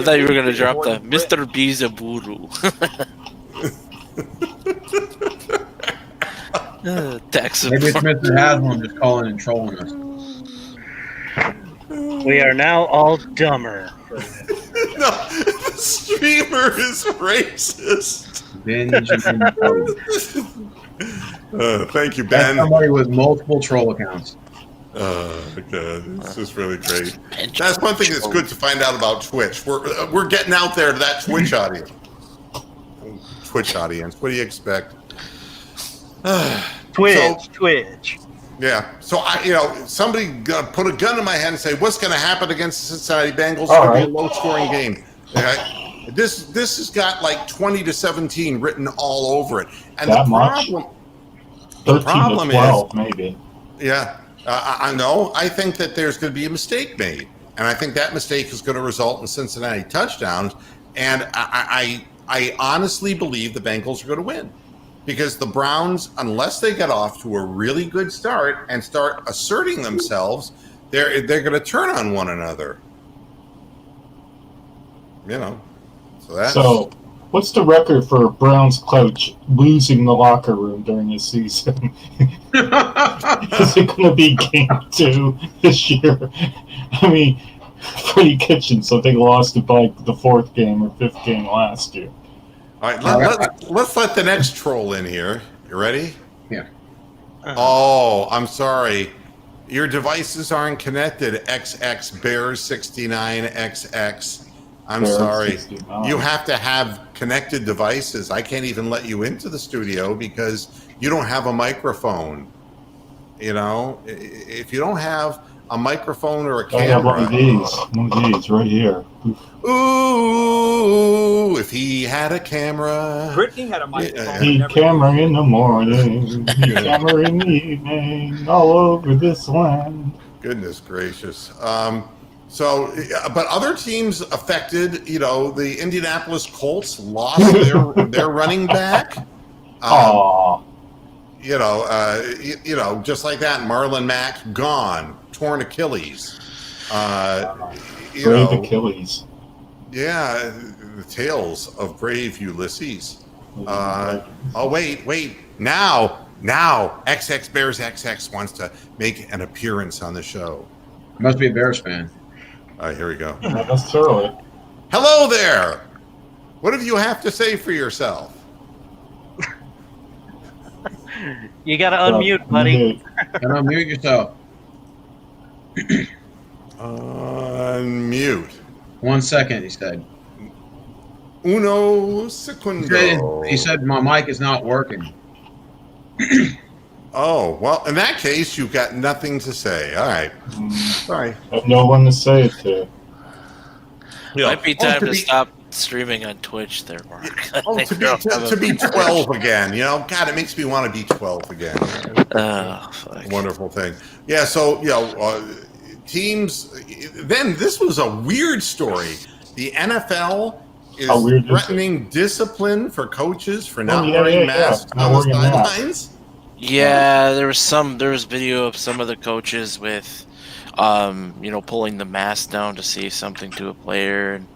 thought you were going to drop the Mr. Bizaburu. Tax Maybe it's support. Mr. Haslam just calling and trolling us. we are now all dumber. No, the streamer is racist. Benjamin Cody. Thank you, That's Ben. somebody with multiple troll accounts. God, this is really great. That's one thing that's good to find out about Twitch. We're getting out there to that Twitch audience. What do you expect? Twitch. Yeah. So somebody put a gun in my hand and say, "What's going to happen against the Cincinnati Bengals? It's All going to right. be a low-scoring game." Okay? This has got like 20-17 written all over it, and That the much? problem. 13 problem to 12, maybe. Yeah, I know. I think that there's going to be a mistake made, and I think that mistake is going to result in Cincinnati touchdowns. And I honestly believe the Bengals are going to win because the Browns, unless they get off to a really good start and start asserting themselves, they're going to turn on one another. So, what's the record for Browns coach losing the locker room during the season? Is it going to be game 2 this year? I mean, Freddie Kitchens, I think, lost it by the 4th game or 5th game last year. All right, let's let the next troll in here. You ready? Yeah. Oh, I'm sorry. Your devices aren't connected. XX Bears 69XX. I'm Bears sorry. 69. You have to have connected devices. I can't even let you into the studio because you don't have a microphone. If you don't have a microphone or a I have camera. one of these right here. Ooh, if he had a camera. Brittany had a microphone. Heat never camera in the morning, heat camera in the evening, all over this land. Goodness gracious. But other teams affected, the Indianapolis Colts lost their running back. Aww. Just like that, Marlon Mack gone, torn Achilles. Brave Achilles. Yeah, the tales of brave Ulysses. Wait. Now, XX Bears XX wants to make an appearance on the show. Must be a Bears fan. All right, here we go. Not necessarily. Hello there. What do you have to say for yourself? You got to unmute, buddy. And unmute yourself. Unmute. 1 second, he said. Uno secundo. He said my mic is not working. Oh, well, in that case, you've got nothing to say. All right. Sorry. I have no one to say it to. Might be time to be- stop streaming on Twitch there, Mark. Oh, to be 12 again, you know? God, it makes me want to be 12 again. Oh, fuck. Wonderful thing. Yeah, so, teams... Then this was a weird story. The NFL is threatening discipline for coaches for not wearing masks on the sidelines. Yeah, there was video of some of the coaches with, pulling the mask down to say something to a player, and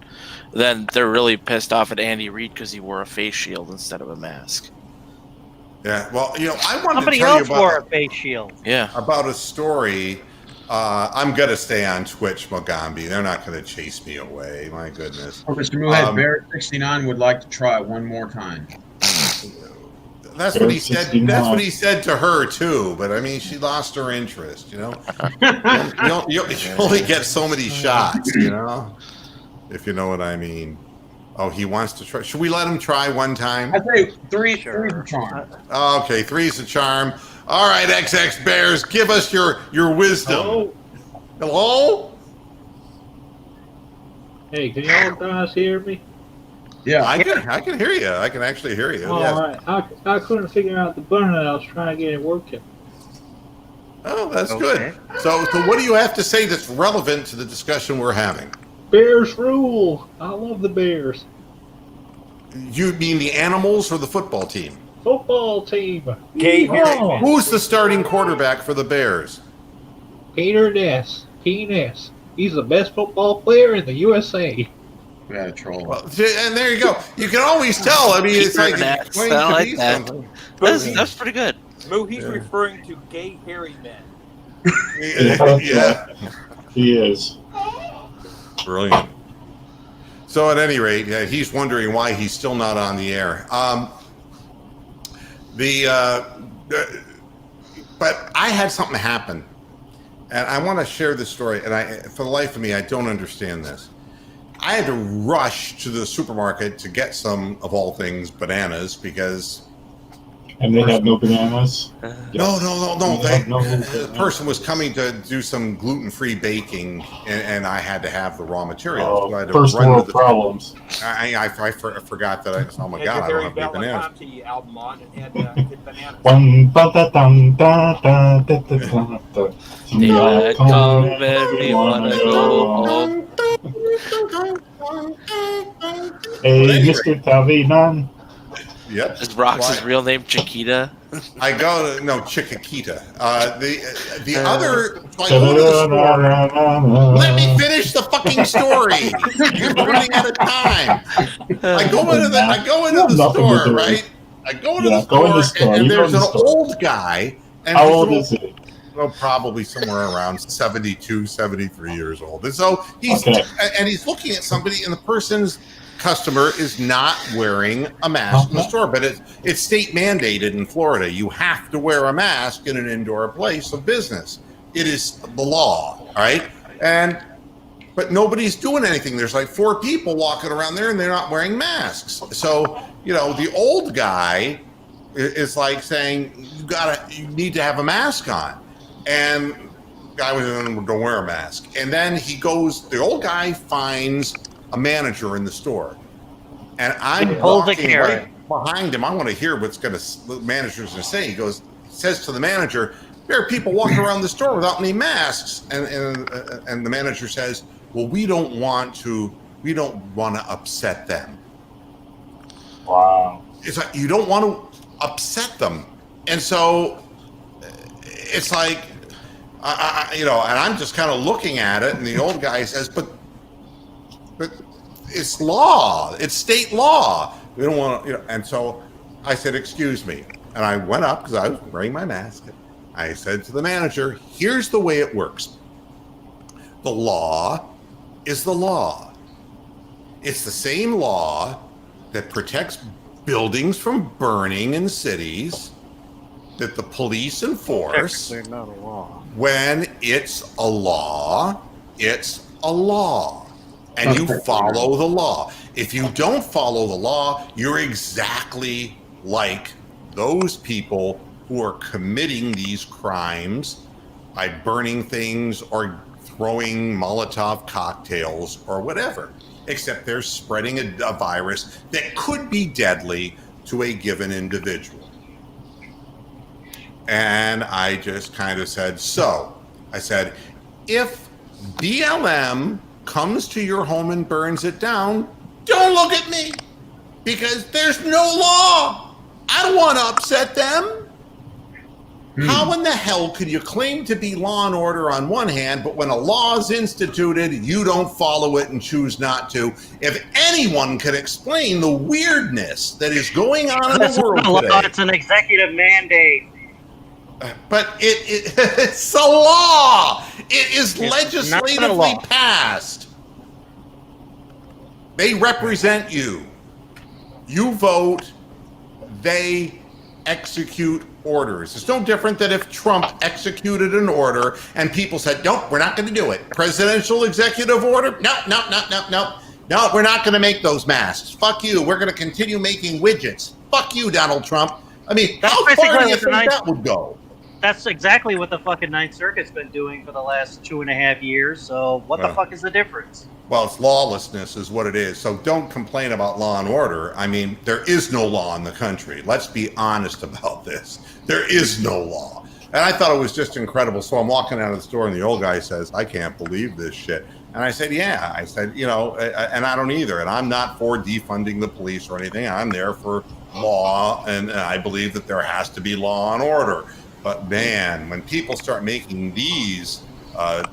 then they're really pissed off at Andy Reid because he wore a face shield instead of a mask. Yeah, well, I wanted Somebody to tell else you wore a about, face shield. Yeah. about a story. I'm going to stay on Twitch, Mogambi. They're not going to chase me away. My goodness. Mr. Moohead, Bear69 would like to try one more time. That's what he said. That's what he said to her too. But I mean, she lost her interest. You only get so many shots. If you know what I mean. Oh, he wants to try. Should we let him try one time? I'd say three's a charm. Okay, three's a charm. All right, XX Bears, give us your wisdom. Hello? Hey, can y'all guys hear me? Yeah, I can hear you. I can actually hear you. All right. I couldn't figure out the button. I was trying to get it working. Oh, that's good. So what do you have to say that's relevant to the discussion we're having? Bears rule. I love the Bears. You mean the animals or the football team? Football team. Who's the starting quarterback for the Bears? Peter Ness. P.N.S. He's the best football player in the USA. We had a troll. Well, and there you go. You can always tell. I mean, it's like Ness. I like that. That's pretty good. Moo, he's referring to gay hairy men. Yeah. He is. Brilliant. So at any rate, he's wondering why he's still not on the air. But I had something happen, and I want to share this story. And for the life of me, I don't understand this. I had to rush to the supermarket to get some, of all things, bananas because. And they have no bananas? No. The No. person was coming to do some gluten-free baking, and I had to have the raw materials. Oh, so I had to first run world to problems. I forgot that. Oh my God! I don't have any bananas. The album on and had bananas. Yeah, come and we wanna go home. Hey, Mr. Tavinan. Yep. Is Rox's real name Chiquita? I go to Chiquita. The other. So I go to the store. Let me finish the fucking story. You're running out of time. I go into the store, right? I go into the store, and there's an old guy. And how old is he? Well, probably somewhere around 72, 73 years old. And so he's looking at somebody, and the person's customer is not wearing a mask in the store, but it's state mandated in Florida. You have to wear a mask in an indoor place of business. It is the law, all right? But nobody's doing anything. There's like 4 people walking around there, and they're not wearing masks. So the old guy is like saying you need to have a mask on, and the guy was don't wear a mask. And then the old guy finds a manager in the store, and I'm walking right behind him. I want to hear what the manager's going to say. He says to the manager, "There are people walking around the store without any masks," and the manager says, "Well, we don't want to upset them." Wow. It's like you don't want to upset them, and so it's like, and I'm just kind of looking at it, and the old guy says, but it's law. It's state law. We don't want to, And so I said, "Excuse me." And I went up because I was wearing my mask. I said to the manager, "Here's the way it works. The law is the law. It's the same law that protects buildings from burning in cities that the police enforce. They're not a law. When it's a law, It's a law, and you follow the law. If you don't follow the law, you're exactly like those people who are committing these crimes by burning things or throwing Molotov cocktails or whatever, except they're spreading a virus that could be deadly to a given individual. And I just kind of said, I said, if BLM comes to your home and burns it down, don't look at me, because there's no law. I don't want to upset them. How in the hell could you claim to be law and order on one hand, but when a law is instituted, you don't follow it and choose not to? If anyone could explain the weirdness that is going on in the world today. It's an executive mandate. But it's a law. It is legislatively passed. They represent you. You vote. They execute orders. It's no different than if Trump executed an order and people said, nope, we're not going to do it. Presidential executive order? No, we're not going to make those masks. Fuck you. We're going to continue making widgets. Fuck you, Donald Trump. I mean, how far do you think that would go? That's exactly what the fucking Ninth Circuit's been doing for the last 2.5 years. So what the fuck is the difference? Well, it's lawlessness is what it is. So don't complain about law and order. I mean, there is no law in the country. Let's be honest about this. There is no law. And I thought it was just incredible. So I'm walking out of the store and the old guy says, I can't believe this shit. And I said, yeah. I said, and I don't either. And I'm not for defunding the police or anything. I'm there for law. And I believe that there has to be law and order. But man, when people start making these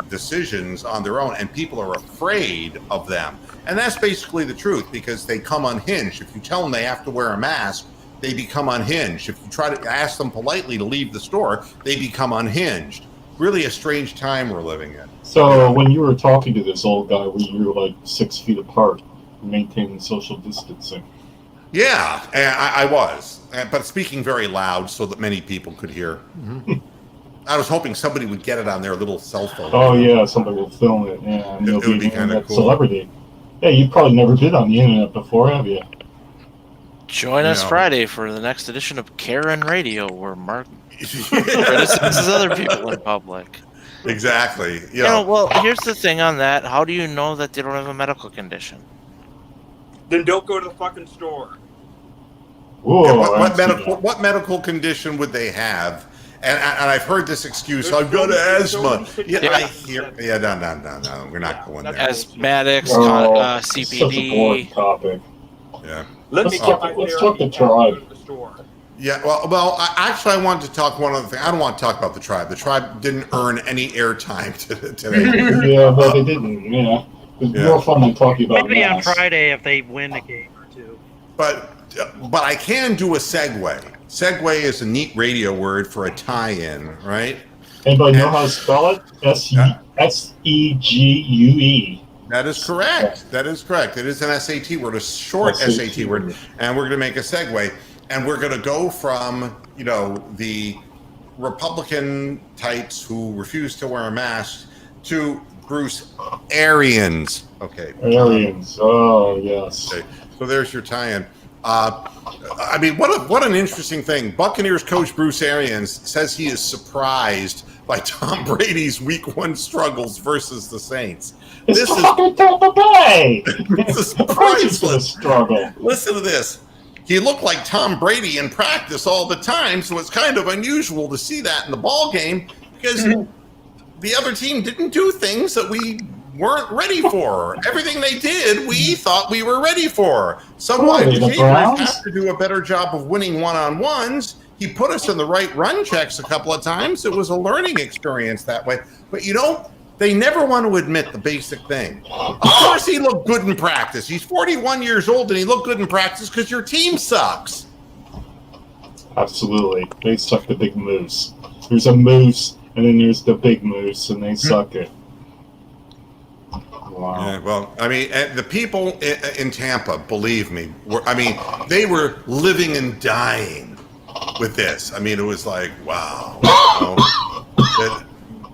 decisions on their own and people are afraid of them, and that's basically the truth, because they come unhinged. If you tell them they have to wear a mask, they become unhinged. If you try to ask them politely to leave the store, they become unhinged. Really a strange time we're living in. So when you were talking to this old guy, were you like 6 feet apart, maintaining social distancing? Yeah, I was, but speaking very loud so that many people could hear. Mm-hmm. I was hoping somebody would get it on their little cell phone. Oh yeah, somebody will film it. Yeah, it would be kind of cool. Celebrity. Yeah, you probably never been on the internet before, have you? Join us Friday for the next edition of Karen Radio, where Mark criticizes other people in public. Exactly. Well, here's the thing on that. How do you know that they don't have a medical condition? Then don't go to the fucking store. Whoa, what medical condition would they have? And I've heard this excuse. I've got asthma. No. We're not going there. Asthmatics, CPD. Such a boring topic. Yeah. Let's talk the tribe. Yeah, well, I wanted to talk one other thing. I don't want to talk about the tribe. The tribe didn't earn any airtime today. Yeah, but they didn't. Yeah, it was more fun than talking about. Maybe on Friday if they win a game or two. But I can do a segue. Segue is a neat radio word for a tie-in, right? Anybody know how to spell it? S-E-G-U-E. That is correct. That is correct. It is an SAT word, a short SAT word, and we're going to make a segue, and we're going to go from the Republican types who refuse to wear a mask to Bruce Arians. Okay. Arians. Oh yes. Okay. So there's your tie-in. I mean, what an interesting thing. Buccaneers coach Bruce Arians says he is surprised by Tom Brady's Week 1 struggles versus the Saints. This is Tampa Bay. This is priceless. Struggle. Listen to this. He looked like Tom Brady in practice all the time, so it's kind of unusual to see that in the ball game because the other team didn't do things that we weren't ready for. Everything they did, we thought we were ready for. Some wide receivers have to do a better job of winning one-on-ones. He put us in the right run checks a couple of times. It was a learning experience that way. But they never want to admit the basic thing. Of course he looked good in practice. He's 41 years old and he looked good in practice because your team sucks. Absolutely. They suck the big moose. There's a moose and then there's the big moose and they suck it. Wow. Yeah, well, I mean, the people in Tampa, believe me, they were living and dying with this. I mean, it was like, wow,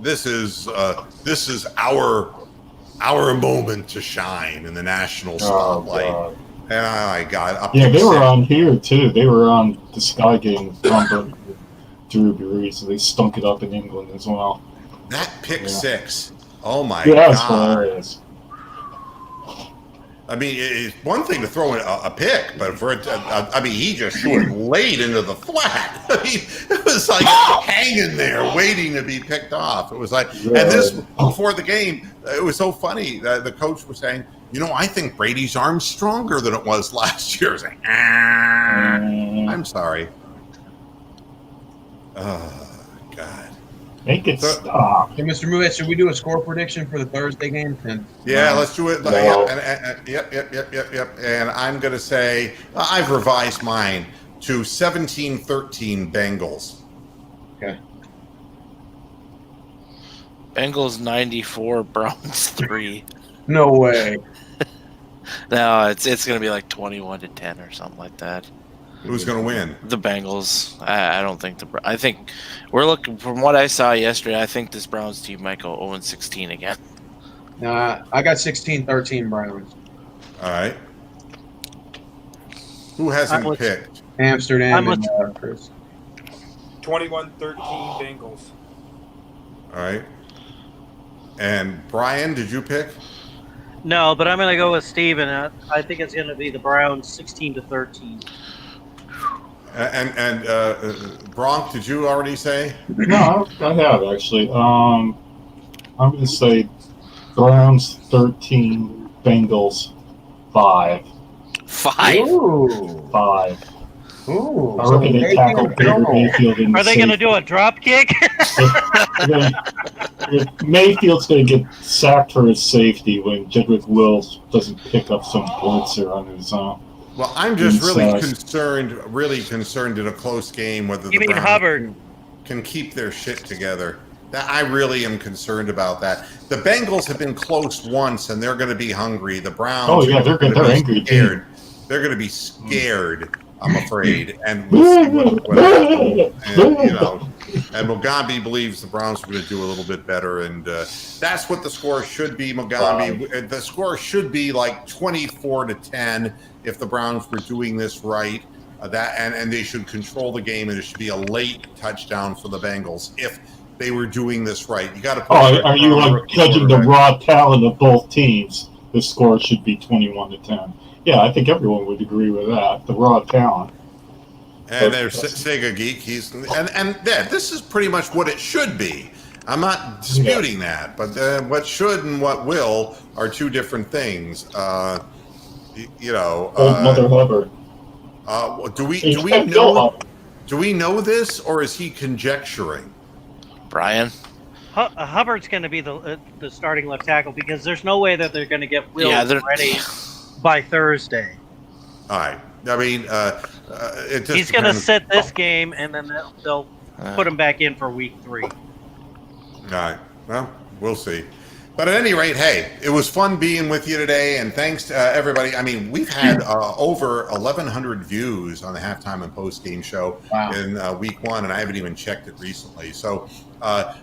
this is our our moment to shine in the national spotlight. God. And I got up. Yeah, they were on here too. They were on the Sky game. Drew Brees, so they stunk it up in England as well. That pick six. Oh my Yeah, that's God. hilarious. I mean, it's one thing to throw in a pick, but for it, he just threw it late into the flat. I mean, it was like hanging there, waiting to be picked off. It was like, and this before the game, it was so funny that the coach was saying, I think Brady's arm's stronger than it was last year. I was like, I'm sorry. Oh God. Make it stop. Hey, Mr. Muet, should we do a score prediction for the Thursday game? Yeah, let's do it. No. Yep. And I'm going to say I've revised mine to 17-13 Bengals. Okay. Bengals 94, Browns 3. No way. No, it's going to be like 21-10 or something like that. Who's going to win? The Bengals. I don't think I think we're looking, from what I saw yesterday, I think this Browns team might go 0-16 again. I got 16-13 Browns. All right. Who hasn't picked? Amsterdam and Chris. 21-13 Bengals. All right. And Brian, did you pick? No, but I'm going to go with Steven. I think it's going to be the Browns 16-13. And Bronk, did you already say? No, I have actually. I'm going to say Browns 13, Bengals 5. 5? Ooh. 5. Ooh. I reckon they tackle Baker Mayfield in the Are they going to do a drop kick? Mayfield's going to get sacked for his safety when Jedrick Wills doesn't pick up some blitzer on his own. Well, I'm just really concerned in a close game whether the Browns Hubbard can keep their shit together. I really am concerned about that. The Bengals have been close once, and they're going to be hungry. The Browns, they're angry. Scared. They're going to be scared, I'm afraid, and we'll see what happens. And Mugambi believes the Browns are going to do a little bit better, and that's what the score should be. Mugambi, the score should be like 24-10 if the Browns were doing this right. And they should control the game, and it should be a late touchdown for the Bengals if they were doing this right. You got to. Are you like judging the raw talent of both teams? The score should be 21-10. Yeah, I think everyone would agree with that. The raw talent. And there's Sega Geek. This is pretty much what it should be. I'm not disputing that, but what should and what will are two different things. Old Mother Hubbard. Do we know this, or is he conjecturing? Brian? Hubbard's going to be the starting left tackle because there's no way that they're going to get Wills ready by Thursday. All right. I mean, he's going to sit this game, and then they'll put him back in for week 3. All right. Well, we'll see. But at any rate, hey, it was fun being with you today, and thanks to everybody. I mean, we've had over 1,100 views on the halftime and post-game show in week 1, and I haven't even checked it recently. So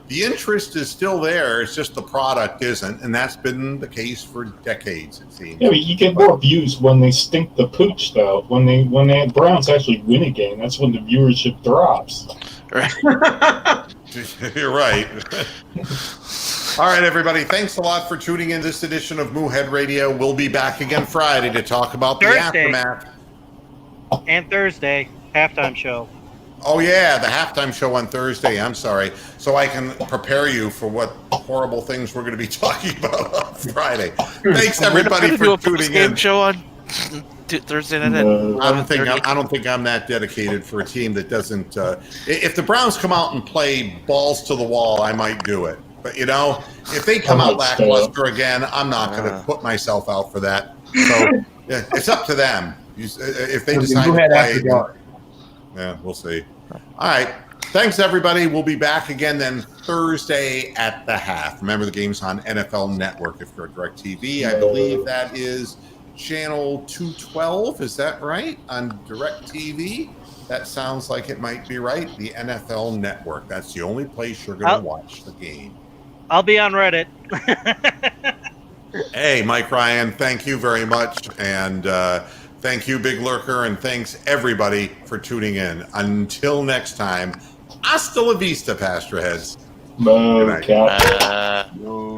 the interest is still there. It's just the product isn't, and that's been the case for decades, it seems. Yeah, but you get more views when they stink the pooch, though. When the Browns actually win a game, that's when the viewership drops. You're right. All right, everybody. Thanks a lot for tuning in this edition of Moohead Radio. We'll be back again Friday to talk about the aftermath. And Thursday, halftime show. Oh, yeah, the halftime show on Thursday. I'm sorry. So I can prepare you for what horrible things we're going to be talking about on Friday. Thanks, everybody, for tuning in. Show on Thursday night. I don't think I'm that dedicated for a team that doesn't. If the Browns come out and play balls to the wall, I might do it. But, if they come out lackluster again, I'm not going to put myself out for that. So it's up to them. If they decide to play, yeah, we'll see. All right. Thanks, everybody. We'll be back again then Thursday at the half. Remember, the game's on NFL Network if you're at DirecTV. I believe that is channel 212. Is that right? On DirecTV? That sounds like it might be right. The NFL Network. That's the only place you're going to watch the game. I'll be on Reddit. Hey, Mike Ryan, thank you very much. And thank you, Big Lurker, and thanks everybody for tuning in. Until next time, hasta la vista, Pastorheads. Moo, Good night. cat. Yo.